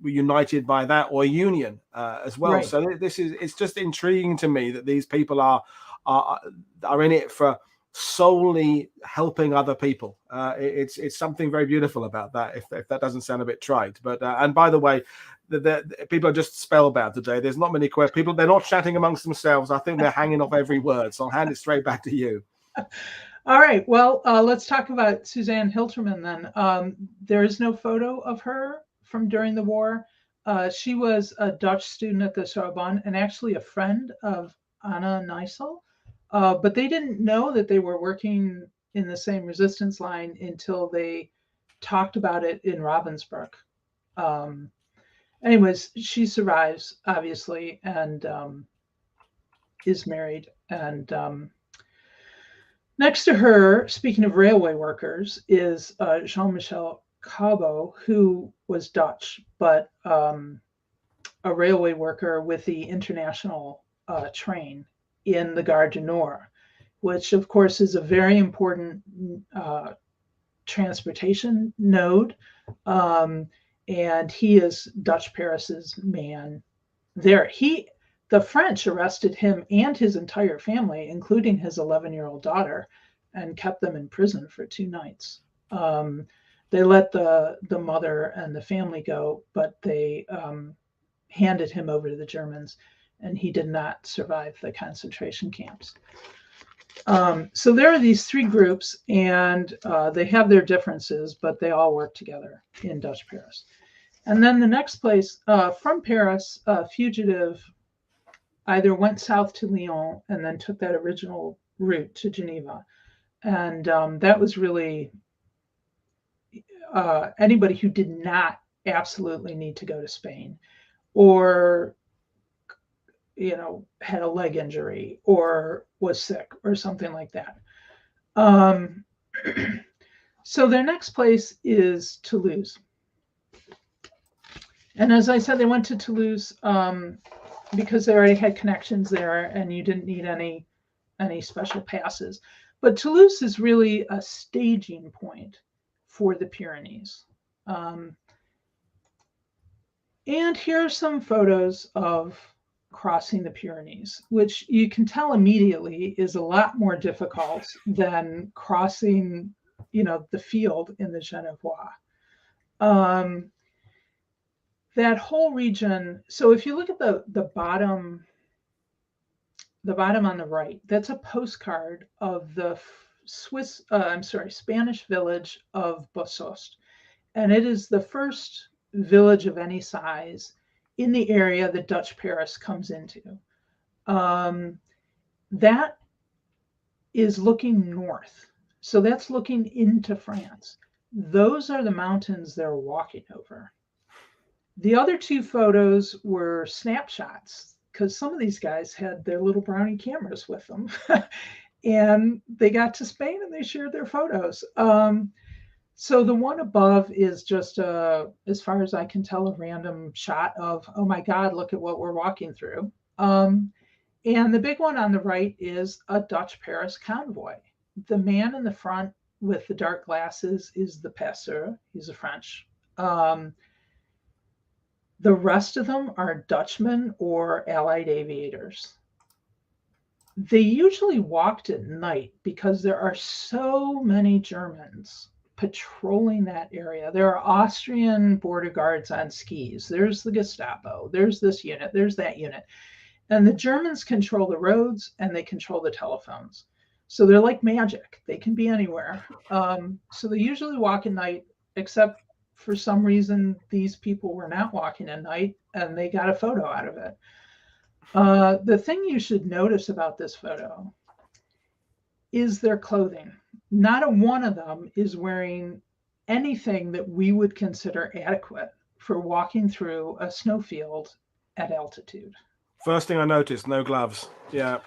united by that, or union as well. So it's just intriguing to me that these people are in it for solely helping other people. It's something very beautiful about that, if that doesn't sound a bit trite. But and by the way, the people are just spellbound today. There's not many people. They're not chatting amongst themselves. I think they're hanging off every word. So I'll hand it straight back to you. All right. Well, let's talk about Suzanne Hilterman then. There is no photo of her from during the war. She was a Dutch student at the Sorbonne, and actually a friend of Anna Neisel. But they didn't know that they were working in the same resistance line until they talked about it in Ravensbrück. Anyways, she survives, obviously, and is married. And next to her, speaking of railway workers, is Jean-Michel Cabot, who was Dutch, but a railway worker with the international train in the Gare du Nord, which of course is a very important transportation node. And he is Dutch Paris's man there. The French arrested him and his entire family, including his 11-year-old daughter, and kept them in prison for 2 nights. They let the mother and the family go, but they handed him over to the Germans, and he did not survive the concentration camps. So there are these 3 groups, and they have their differences, but they all work together in Dutch Paris. And then the next place, from Paris, a fugitive either went south to Lyon and then took that original route to Geneva. And that was really anybody who did not absolutely need to go to Spain, or had a leg injury, or was sick, or something like that. So their next place is Toulouse. And as I said, they went to Toulouse because they already had connections there and you didn't need any special passes. But Toulouse is really a staging point for the Pyrenees. And here are some photos of crossing the Pyrenees, which you can tell immediately is a lot more difficult than crossing, the field in the Genevois. That whole region. So if you look at the bottom on the right, that's a postcard of the Spanish village of Bossost. And it is the first village of any size in the area that Dutch Paris comes into. That is looking north. So that's looking into France. Those are the mountains they're walking over. The other two photos were snapshots because some of these guys had their little brownie cameras with them and they got to Spain and they shared their photos. So the one above is just, as far as I can tell, a random shot of, oh my God, look at what we're walking through. And the big one on the right is a Dutch Paris convoy. The man in the front with the dark glasses is the passeur. He's a French. The rest of them are Dutchmen or Allied aviators. They usually walked at night because there are so many Germans patrolling that area. There are Austrian border guards on skis. There's the Gestapo. There's this unit. There's that unit. And the Germans control the roads and they control the telephones. So they're like magic. They can be anywhere. So they usually walk at night, except for some reason, these people were not walking at night and they got a photo out of it. The thing you should notice about this photo is their clothing. Not a one of them is wearing anything that we would consider adequate for walking through a snowfield at altitude. First thing I noticed, no gloves. Yeah.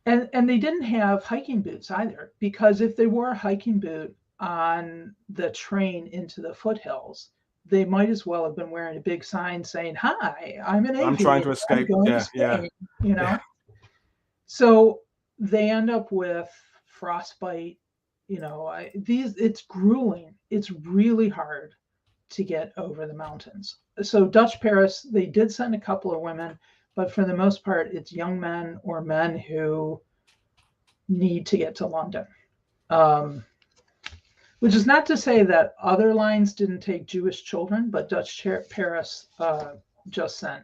And they didn't have hiking boots either, because if they wore a hiking boot on the train into the foothills, they might as well have been wearing a big sign saying, "Hi, I'm an aviator. I'm trying to escape." Yeah. So they end up with frostbite. It's grueling. It's really hard to get over the mountains. So Dutch Paris, they did send a couple of women, but for the most part, it's young men or men who need to get to London. Which is not to say that other lines didn't take Jewish children, but Dutch Paris just sent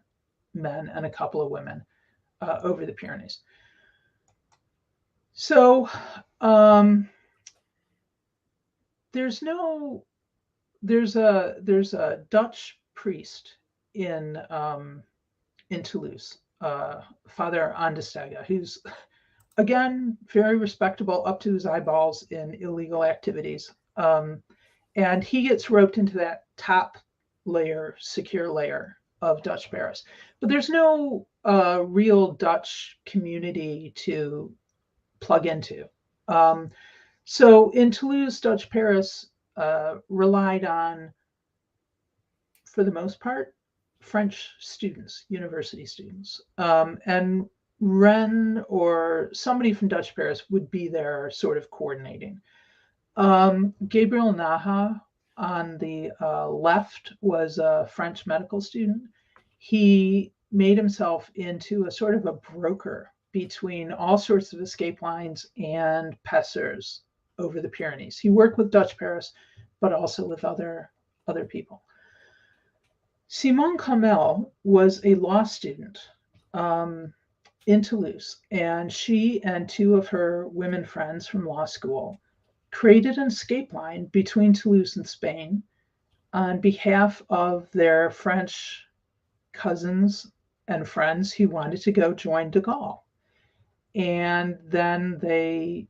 men and a couple of women over the Pyrenees. So there's a Dutch priest in Toulouse, Father Andestega, who's again very respectable, up to his eyeballs in illegal activities. And he gets roped into that top layer, secure layer of Dutch Paris. But there's no real Dutch community to plug into. So in Toulouse, Dutch Paris relied on, for the most part, French students, university students. And Ren or somebody from Dutch Paris would be there sort of coordinating. Gabriel Naha on the left was a French medical student. He made himself into a sort of a broker between all sorts of escape lines and passeurs over the Pyrenees. He worked with Dutch Paris, but also with other people. Simone Kamel was a law student in Toulouse, and she and two of her women friends from law school created an escape line between Toulouse and Spain on behalf of their French cousins and friends who wanted to go join de Gaulle. And then they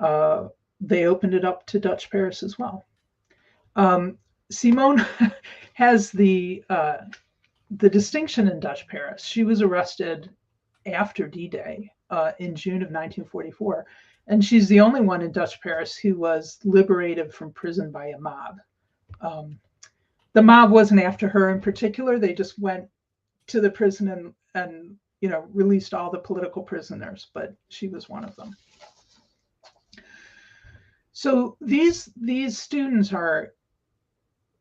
opened it up to Dutch Paris as well. Simone has the distinction in Dutch Paris. She was arrested after D-Day in June of 1944, And she's the only one in Dutch Paris who was liberated from prison by a mob. The mob wasn't after her in particular. They just went to the prison and released all the political prisoners, but she was one of them. So these students are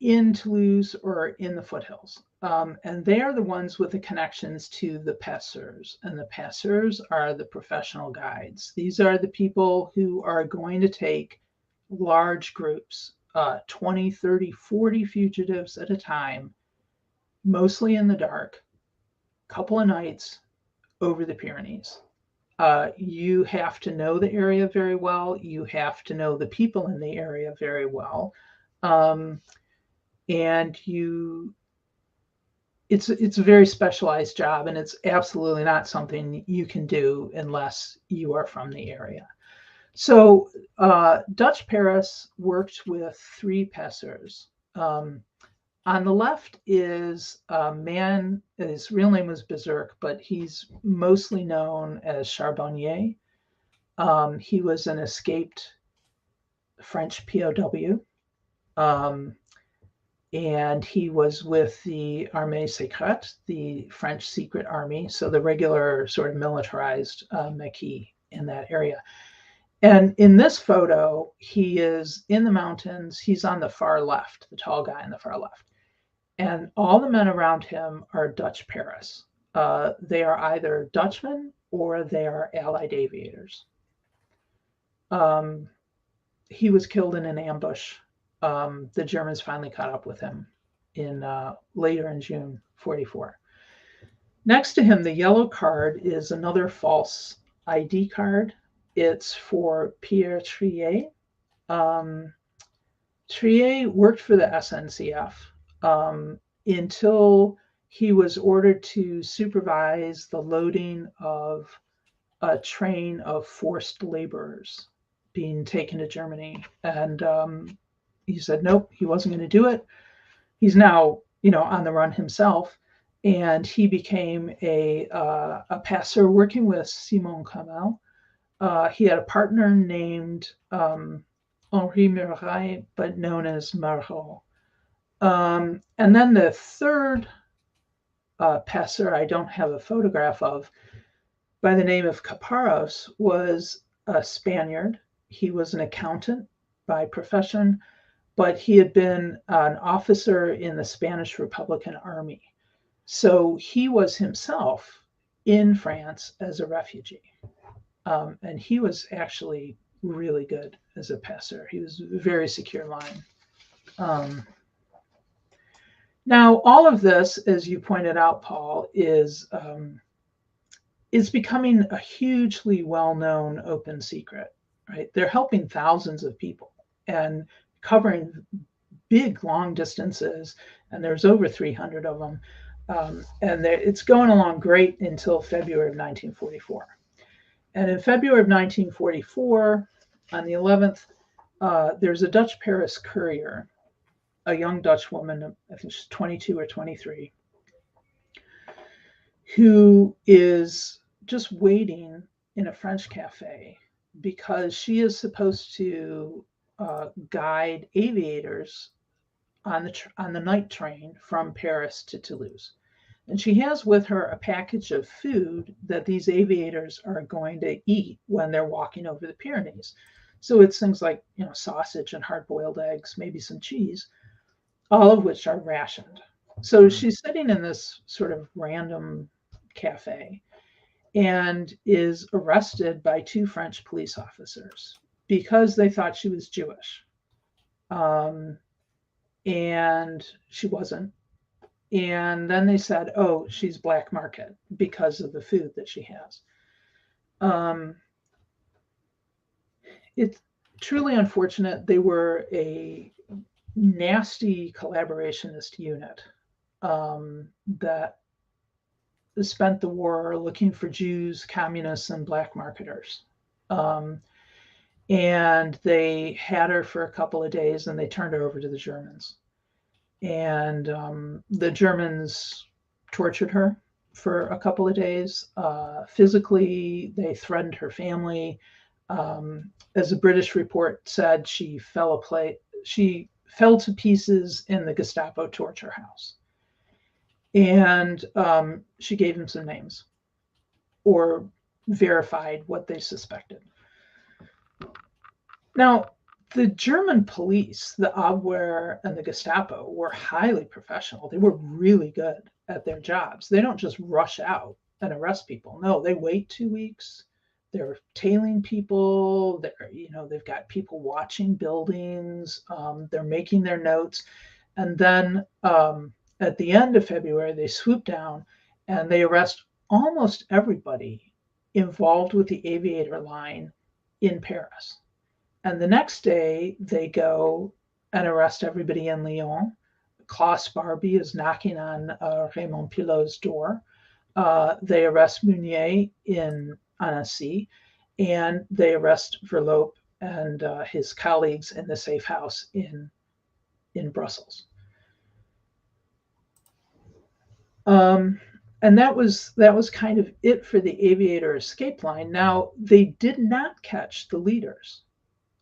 in Toulouse or in the foothills, and they are the ones with the connections to the passeurs, and the passeurs are the professional guides. These are the people who are going to take large groups, 20, 30, 40 fugitives at a time, mostly in the dark, couple of nights over the Pyrenees. You have to know the area very well. You have to know the people in the area very well. And it's a very specialized job, and it's absolutely not something you can do unless you are from the area. So Dutch Paris worked with 3 passeurs. On the left is a man, his real name was Berserk, but he's mostly known as Charbonnier. He was an escaped French POW, and he was with the Armée Secrète, the French secret army, so the regular sort of militarized Maquis in that area. And in this photo, he is in the mountains. He's on the far left, the tall guy on the far left. And all the men around him are Dutch Paris. They are either Dutchmen or they are Allied aviators. He was killed in an ambush. The Germans finally caught up with him later in June 1944. Next to him, the yellow card is another false ID card. It's for Pierre Trier. Trier worked for the SNCF until he was ordered to supervise the loading of a train of forced laborers being taken to Germany. And he said, nope, he wasn't going to do it. He's now, on the run himself. And he became a passer working with Simon Kamel. He had a partner named Henri Muraille, but known as Marot. And then the third passer I don't have a photograph of, by the name of Caparros, was a Spaniard. He was an accountant by profession, but he had been an officer in the Spanish Republican Army. So he was himself in France as a refugee. And he was actually really good as a passer. He was a very secure line. Now, all of this, as you pointed out, Paul, is becoming a hugely well-known open secret, right? They're helping thousands of people and covering big, long distances, and there's over 300 of them. And it's going along great until February of 1944. And in February of 1944, on the 11th, there's a Dutch Paris courier, a young Dutch woman, I think she's 22 or 23, who is just waiting in a French cafe because she is supposed to guide aviators on the night train from Paris to Toulouse. And she has with her a package of food that these aviators are going to eat when they're walking over the Pyrenees. So it's things like, sausage and hard-boiled eggs, maybe some cheese, all of which are rationed. So she's sitting in this sort of random cafe and is arrested by 2 French police officers because they thought she was Jewish. And she wasn't. And then they said, oh, she's black market because of the food that she has. It's truly unfortunate. They were a nasty collaborationist unit that spent the war looking for Jews, communists, and black marketers. And they had her for a couple of days and they turned her over to the Germans. And the Germans tortured her for a couple of days. Physically, they threatened her family. As a British report said, she fell to pieces in the Gestapo torture house. And she gave him some names or verified what they suspected. Now, the German police, the Abwehr and the Gestapo, were highly professional. They were really good at their jobs. They don't just rush out and arrest people. No, they wait 2 weeks. They're tailing people. They've got people watching buildings. They're making their notes. And then at the end of February, they swoop down and they arrest almost everybody involved with the aviator line in Paris. And the next day, they go and arrest everybody in Lyon. Klaus Barbie is knocking on Raymond Pilot's door. They arrest Meunier in Annecy, and they arrest Verloop and his colleagues in the safe house in Brussels. And that was kind of it for the aviator escape line. Now, they did not catch the leaders.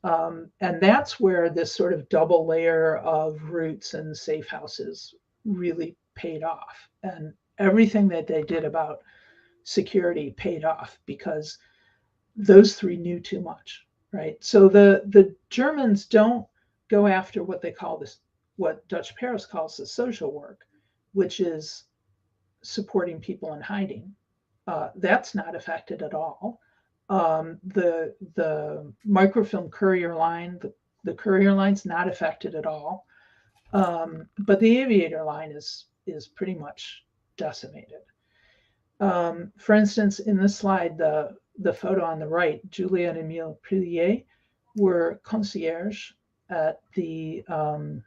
And that's where this sort of double layer of routes and safe houses really paid off. And everything that they did about security paid off because those three knew too much, right? So the Germans don't go after what they call what Dutch Paris calls the social work, which is supporting people in hiding. That's not affected at all. The microfilm courier line, the courier line's not affected at all. But the aviator line is pretty much decimated. For instance, in this slide, the photo on the right, Julia and Emile Prillier were concierge at the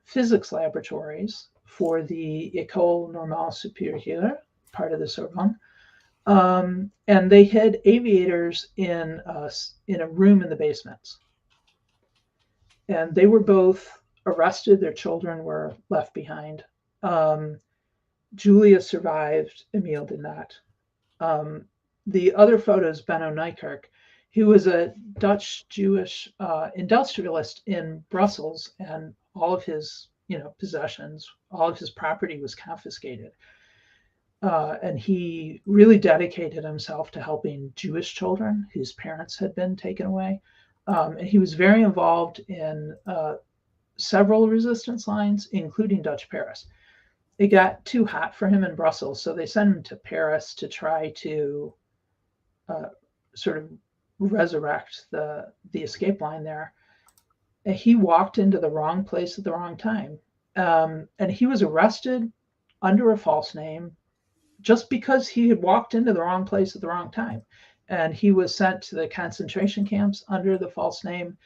physics laboratories for the École Normale Supérieure, part of the Sorbonne. And they had aviators in a room in the basements. And they were both arrested. Their children were left behind. Julia survived. Emile did not. The other photo is Benno Nijkerk, who was a Dutch Jewish industrialist in Brussels, and all of his possessions, all of his property was confiscated. And he really dedicated himself to helping Jewish children whose parents had been taken away. And he was very involved in several resistance lines, including Dutch Paris. It got too hot for him in Brussels, so they sent him to Paris to try to sort of resurrect the escape line there. And he walked into the wrong place at the wrong time. And he was arrested under a false name, just because he had walked into the wrong place at the wrong time. And he was sent to the concentration camps under the false name.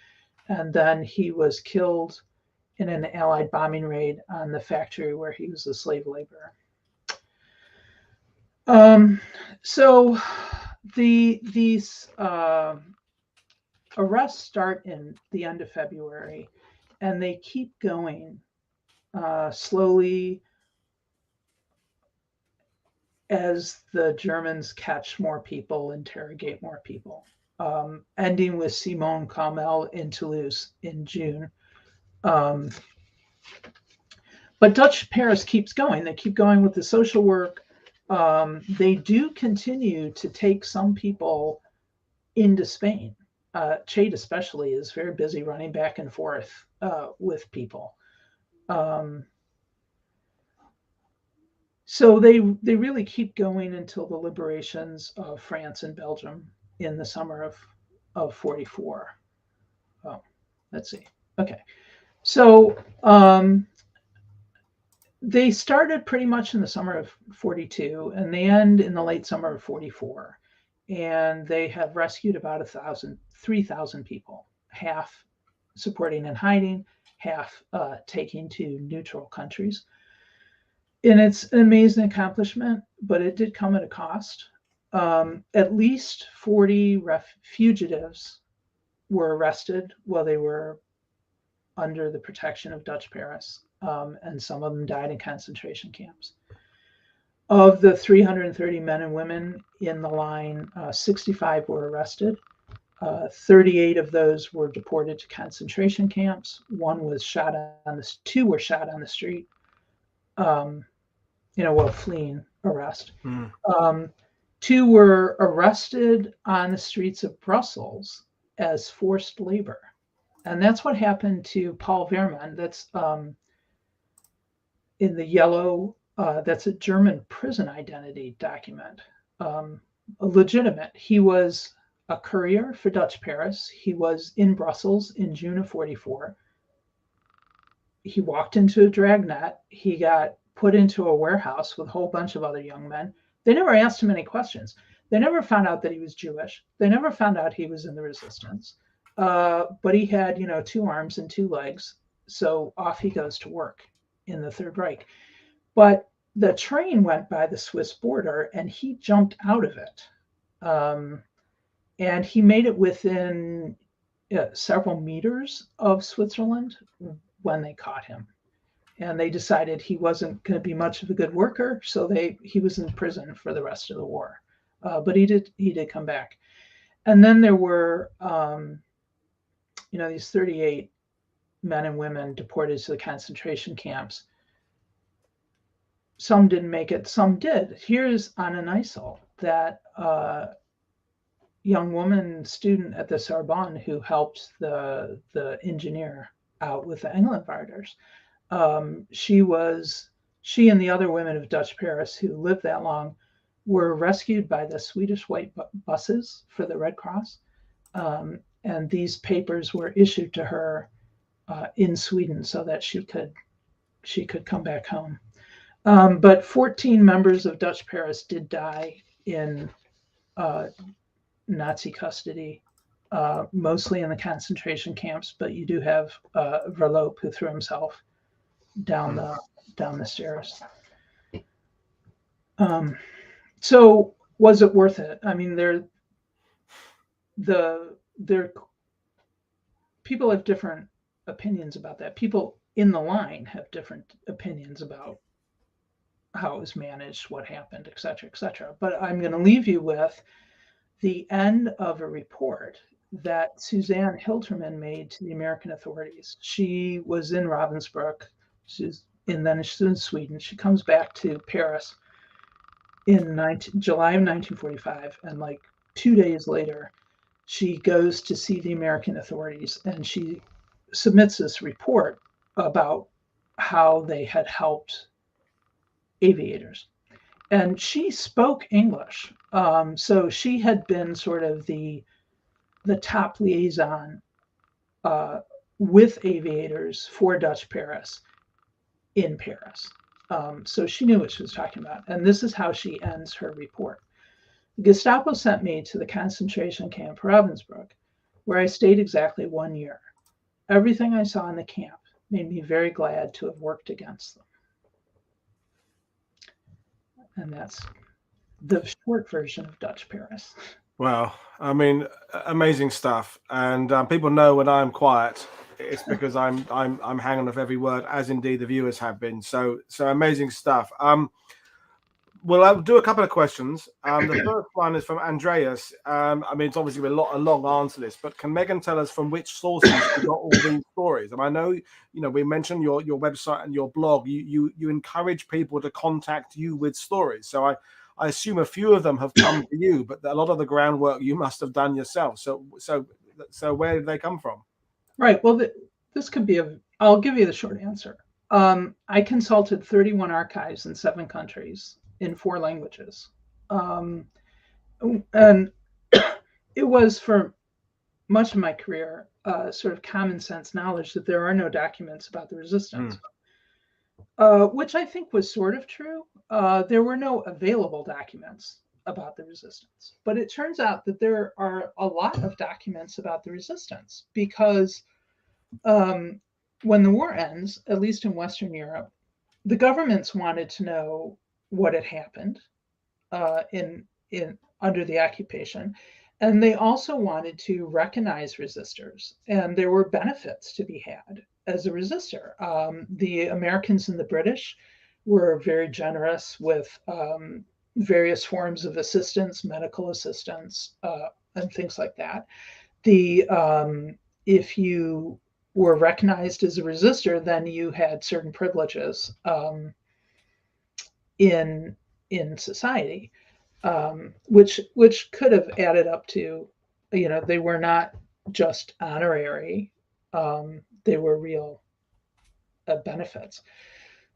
And then he was killed in an Allied bombing raid on the factory where he was a slave laborer. So these arrests start in the end of February, and they keep going slowly as the Germans catch more people, interrogate more people, ending with Simon Kamel in Toulouse in June. But Dutch Paris keeps going. They keep going with the social work. They do continue to take some people into Spain. Chade especially is very busy running back and forth with people. So they really keep going until the liberations of France and Belgium in the summer of 44. Oh, let's see. Okay. So they started pretty much in the summer of 42, and they end in the late summer of 44. And they have rescued about 3,000 people, half supporting and hiding, half taking to neutral countries. And it's an amazing accomplishment, but it did come at a cost. At least 40 fugitives were arrested while they were under the protection of Dutch Paris, and some of them died in concentration camps. Of the 330 men and women in the line, 65 were arrested, 38 of those were deported to concentration camps. Two were shot on the street, while fleeing arrest. Two were arrested on the streets of Brussels as forced labor. And that's what happened to Paul Wehrmann. That's in the yellow, that's a German prison identity document, legitimate. He was a courier for Dutch Paris. He was in Brussels in June of 44. He walked into a dragnet. He got put into a warehouse with a whole bunch of other young men. They never asked him any questions. They never found out that he was Jewish. They never found out he was in the resistance. But he had, 2 arms and 2 legs. So off he goes to work in the Third Reich. But the train went by the Swiss border and he jumped out of it. And he made it within several meters of Switzerland when they caught him. And they decided he wasn't going to be much of a good worker, so he was in prison for the rest of the war. But he did come back. And then there were, these 38 men and women deported to the concentration camps. Some didn't make it, some did. Here's Anna Neisel, that young woman student at the Sorbonne who helped the engineer out with the Englandwarders. She and the other women of Dutch Paris who lived that long were rescued by the Swedish white buses for the Red Cross. And these papers were issued to her in Sweden so that she could come back home. But 14 members of Dutch Paris did die in Nazi custody, mostly in the concentration camps, but you do have Verloop, who threw himself down the stairs. So was it worth it? I mean, people have different opinions about that. People in the line have different opinions about how it was managed, what happened, et cetera, et cetera. But I'm going to leave you with the end of a report that Suzanne Hilterman made to the American authorities. She was in Ravensbrück, then she's in Sweden. She comes back to Paris in July of 1945, and like 2 days later, she goes to see the American authorities, and she submits this report about how they had helped aviators. And she spoke English. So she had been sort of the top liaison with aviators for Dutch Paris in Paris. So she knew what she was talking about. And this is how she ends her report. The Gestapo sent me to the concentration camp Ravensbrück, where I stayed exactly 1 year. Everything I saw in the camp made me very glad to have worked against them. And that's the short version of Dutch Paris. Wow. I mean, amazing stuff. And people know when I'm quiet, it's because I'm hanging off every word, as indeed the viewers have been. So amazing stuff. Well, I'll do a couple of questions. The first one is from Andreas. I mean, it's obviously a long answer to this, but can Megan tell us from which sources you got all these stories? And I know, we mentioned your website and your blog. You encourage people to contact you with stories. So I assume a few of them have come to you, but a lot of the groundwork you must have done yourself. So where did they come from? Right. Well, this could be I'll give you the short answer. I consulted 31 archives in 7 countries in 4 languages. And it was, for much of my career, sort of common sense knowledge that there are no documents about the resistance, which I think was sort of true. There were no available documents about the resistance, but it turns out that there are a lot of documents about the resistance because when the war ends, at least in Western Europe, the governments wanted to know what had happened in under the occupation, and they also wanted to recognize resistors, and there were benefits to be had as a resistor. The Americans and the British were very generous with various forms of assistance, medical assistance, and things like that. if you were recognized as a resistor, then you had certain privileges in society, which could have added up to, they were not just honorary, they were real benefits.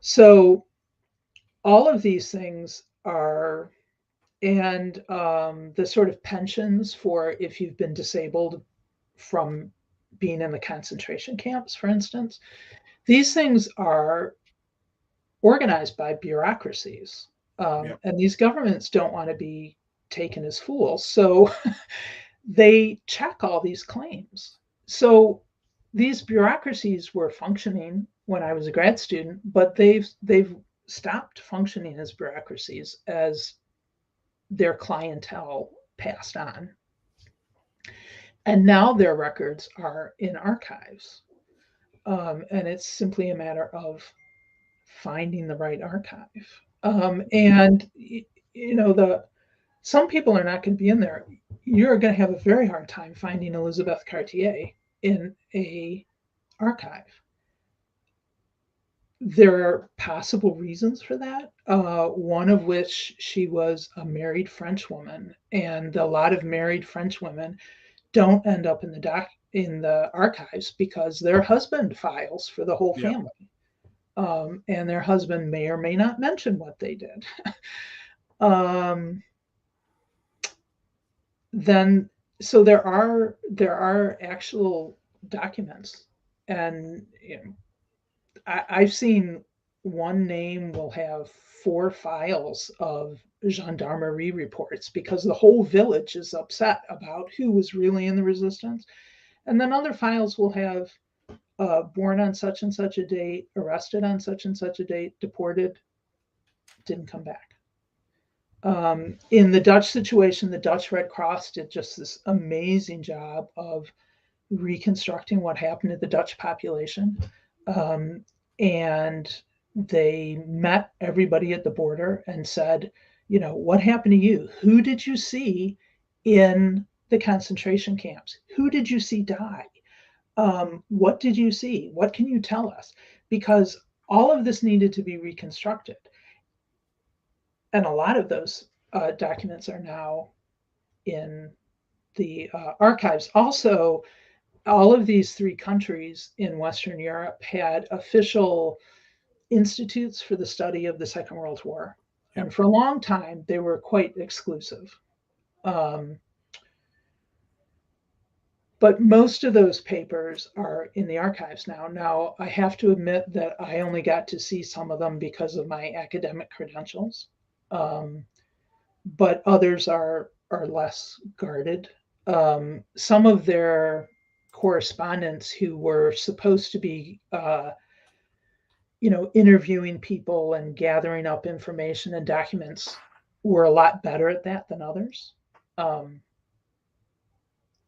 So all of these things are, and the sort of pensions for if you've been disabled from being in the concentration camps, for instance, these things are organized by bureaucracies. And these governments don't want to be taken as fools. So they check all these claims. So these bureaucracies were functioning when I was a grad student, but they've stopped functioning as bureaucracies as their clientele passed on. And now their records are in archives. And it's simply a matter of finding the right archive. And some people are not going to be in there. You're going to have a very hard time finding Elizabeth Cartier in a archive. There are possible reasons for that. One of which, she was a married French woman, and a lot of married French women don't end up in the archives because their husband files for the whole family. And their husband may or may not mention what they did. Then, so there are actual documents, and I've seen one name will have 4 files of gendarmerie reports because the whole village is upset about who was really in the resistance, and then other files will have born on such and such a date, arrested on such and such a date, deported, didn't come back. In the Dutch situation, the Dutch Red Cross did just this amazing job of reconstructing what happened to the Dutch population. And they met everybody at the border and said, what happened to you? Who did you see in the concentration camps? Who did you see die? What did you see? What can you tell us? Because all of this needed to be reconstructed. And a lot of those documents are now in the archives. Also, all of these 3 countries in Western Europe had official institutes for the study of the Second World War. And for a long time, they were quite exclusive. But most of those papers are in the archives now. Now, I have to admit that I only got to see some of them because of my academic credentials. But others are less guarded. Some of their correspondents who were supposed to be, interviewing people and gathering up information and documents were a lot better at that than others.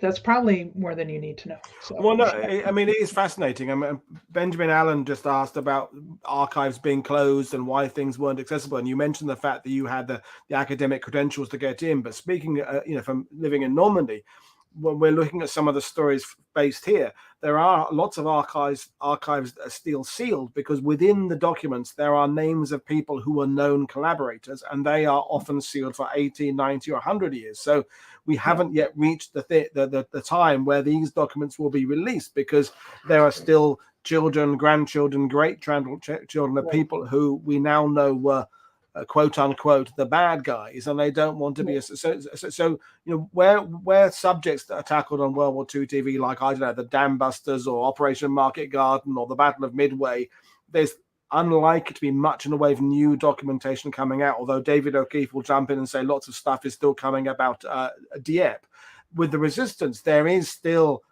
That's probably more than you need to know. So. Well, no, I mean, it is fascinating. I mean, Benjamin Allen just asked about archives being closed and why things weren't accessible. And you mentioned the fact that you had the academic credentials to get in. But speaking, from living in Normandy, when we're looking at some of the stories based here, there are lots of archives that are still sealed because within the documents, there are names of people who were known collaborators, and they are often sealed for 80, 90 or 100 years. So we haven't yet reached the time where these documents will be released because there are still children, grandchildren, great-grandchildren of people who we now know were quote unquote the bad guys, and they don't want to be so where subjects that are tackled on World War II TV, like, I don't know, the Dam Busters or Operation Market Garden or the Battle of Midway, there's unlikely to be much in the way of new documentation coming out, although David O'Keefe will jump in and say lots of stuff is still coming about Dieppe. With the resistance, there is still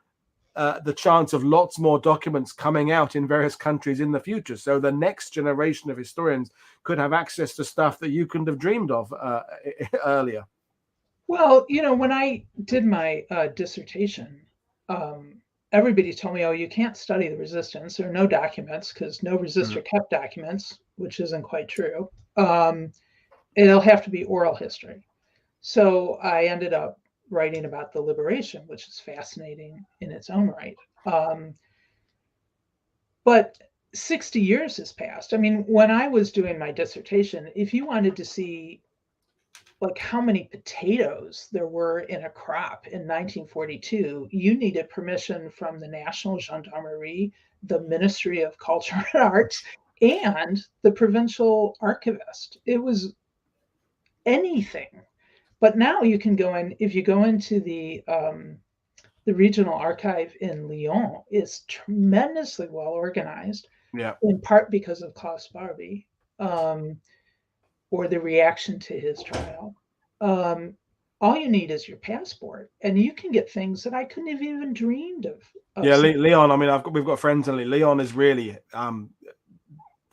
the chance of lots more documents coming out in various countries in the future. So the next generation of historians could have access to stuff that you couldn't have dreamed of earlier. Well, when I did my dissertation, everybody told me, oh, you can't study the resistance. There are no documents because no resistor kept documents, which isn't quite true. It'll have to be oral history. So I ended up writing about the liberation, which is fascinating in its own right. But 60 years has passed. I mean, when I was doing my dissertation, if you wanted to see like how many potatoes there were in a crop in 1942, you needed permission from the National Gendarmerie, the Ministry of Culture and Arts, and the provincial archivist. It was anything. But now you can go in, if you go into the regional archive in Lyon, is tremendously well organized. Yeah. In part because of Klaus Barbie, or the reaction to his trial. All you need is your passport, and you can get things that I couldn't have even dreamed of. Yeah, Leon. I mean, we've got friends in Leon is really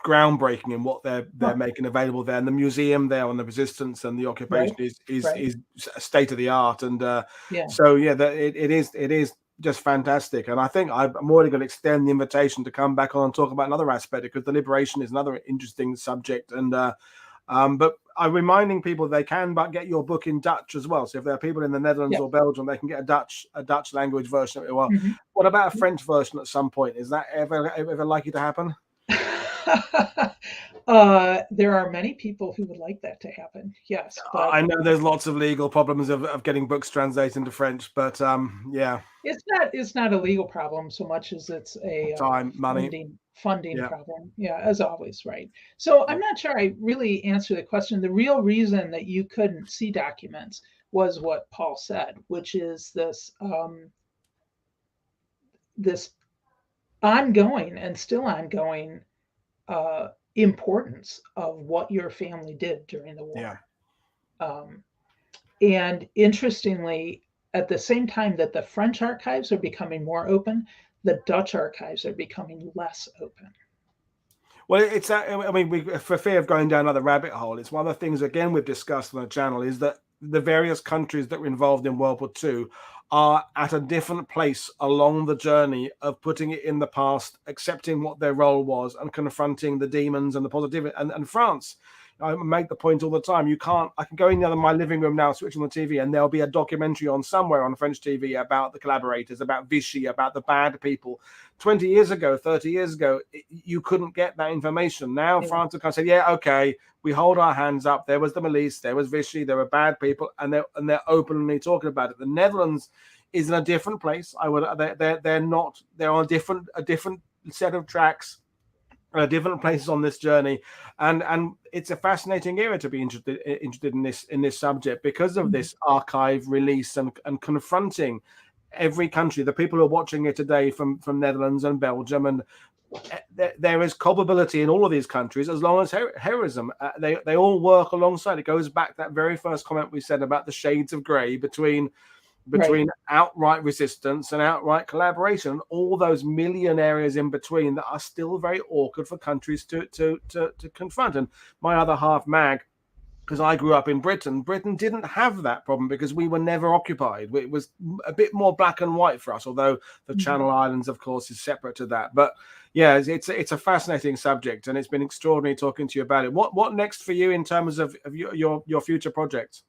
groundbreaking in what they're making available there, and the museum there on the resistance and the occupation is state of the art. And so yeah, it is just fantastic. And I think I'm already going to extend the invitation to come back on and talk about another aspect, because the liberation is another interesting subject. And but I'm reminding people they can get your book in Dutch as well. So if there are people in the Netherlands or Belgium, they can get a Dutch language version of it. Well, what about a French version at some point? Is that ever likely to happen? There are many people who would like that to happen. Yes, but I know there's lots of legal problems of getting books translated into French, but yeah, it's not a legal problem so much as it's a time, money, funding problem. Yeah, as always, right? So I'm not sure I really answered the question. The real reason that you couldn't see documents was what Paul said, which is this this ongoing and still ongoing importance of what your family did during the war. And interestingly, at the same time that the French archives are becoming more open, the Dutch archives are becoming less open. Well, it's I mean, for fear of going down another rabbit hole, it's one of the things, again, we've discussed on the channel, is that the various countries that were involved in World War II are at a different place along the journey of putting it in the past, accepting what their role was, and confronting the demons and the positivity. And France, I make the point all the time, I can go in my living room now, switch on the TV, and there'll be a documentary on somewhere on French TV about the collaborators, about Vichy, about the bad people. 20 years ago, 30 years ago, you couldn't get that information. Now France have kind of said, yeah, okay, we hold our hands up. There was the milice, there was Vichy, there were bad people, and they're openly talking about it. The Netherlands is in a different place. They're on a different set of tracks, different places on this journey, and it's a fascinating era to be interested in this subject, because of this archive release and confronting every country. The people who are watching it today from Netherlands and Belgium, and there is culpability in all of these countries as long as heroism. They all work alongside. It goes back to that very first comment we said about the shades of grey between outright resistance and outright collaboration, all those million areas in between that are still very awkward for countries to confront. And my other half, Mag, because I grew up in Britain didn't have that problem because we were never occupied. It was a bit more black and white for us, although the Channel Islands, of course, is separate to that. But yeah, it's a fascinating subject, and it's been extraordinary talking to you about it. What next for you in terms of your future projects?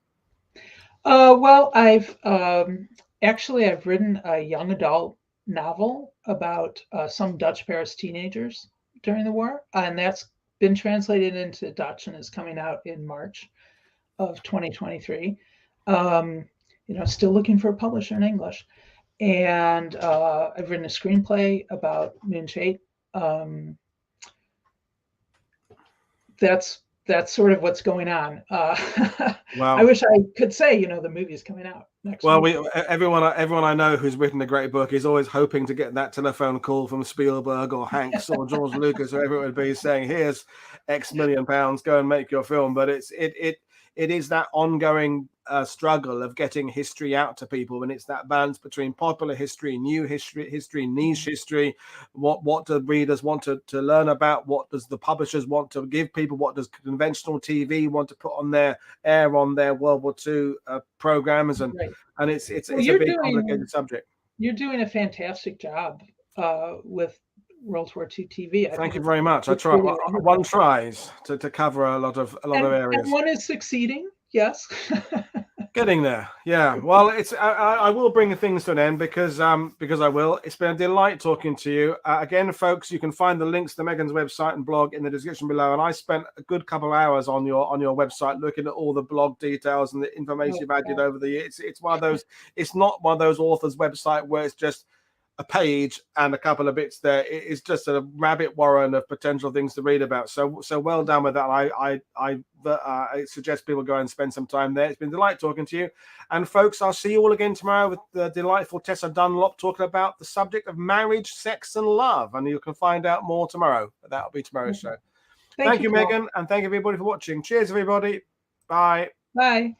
Well, I've written a young adult novel about some Dutch Paris teenagers during the war, and that's been translated into Dutch and is coming out in March of 2023. Still looking for a publisher in English. And I've written a screenplay about Moonshade. That's sort of what's going on. Wow. I wish I could say, the movie's coming out next week. Everyone I know who's written a great book is always hoping to get that telephone call from Spielberg or Hanks or George Lucas, or everyone would be saying, here's X million pounds, go and make your film. But it is that ongoing struggle of getting history out to people, and it's that balance between popular history, new history, niche history. What do readers want to learn about? What does the publishers want to give people? What does conventional TV want to put on their World War II programs? And it's a big complicated subject. You're doing a fantastic job with World War II TV. Thank you very much. I try. One tries to cover a lot of areas. And one is succeeding. Yes. Getting there, yeah. Well, it's I will bring things to an end because I will. It's been a delight talking to you again, folks. You can find the links to Megan's website and blog in the description below. And I spent a good couple of hours on your website looking at all the blog details and the information you've added over the years. It's one of those. It's not one of those authors' website where it's just a page and a couple of bits there. It is just a rabbit warren of potential things to read about. So well done with that. I suggest people go and spend some time there. It's been a delight talking to you. And folks, I'll see you all again tomorrow with the delightful Tessa Dunlop talking about the subject of marriage, sex, and love. And you can find out more tomorrow. That'll be tomorrow's show. Thank you, Megan. And thank everybody for watching. Cheers, everybody. Bye. Bye.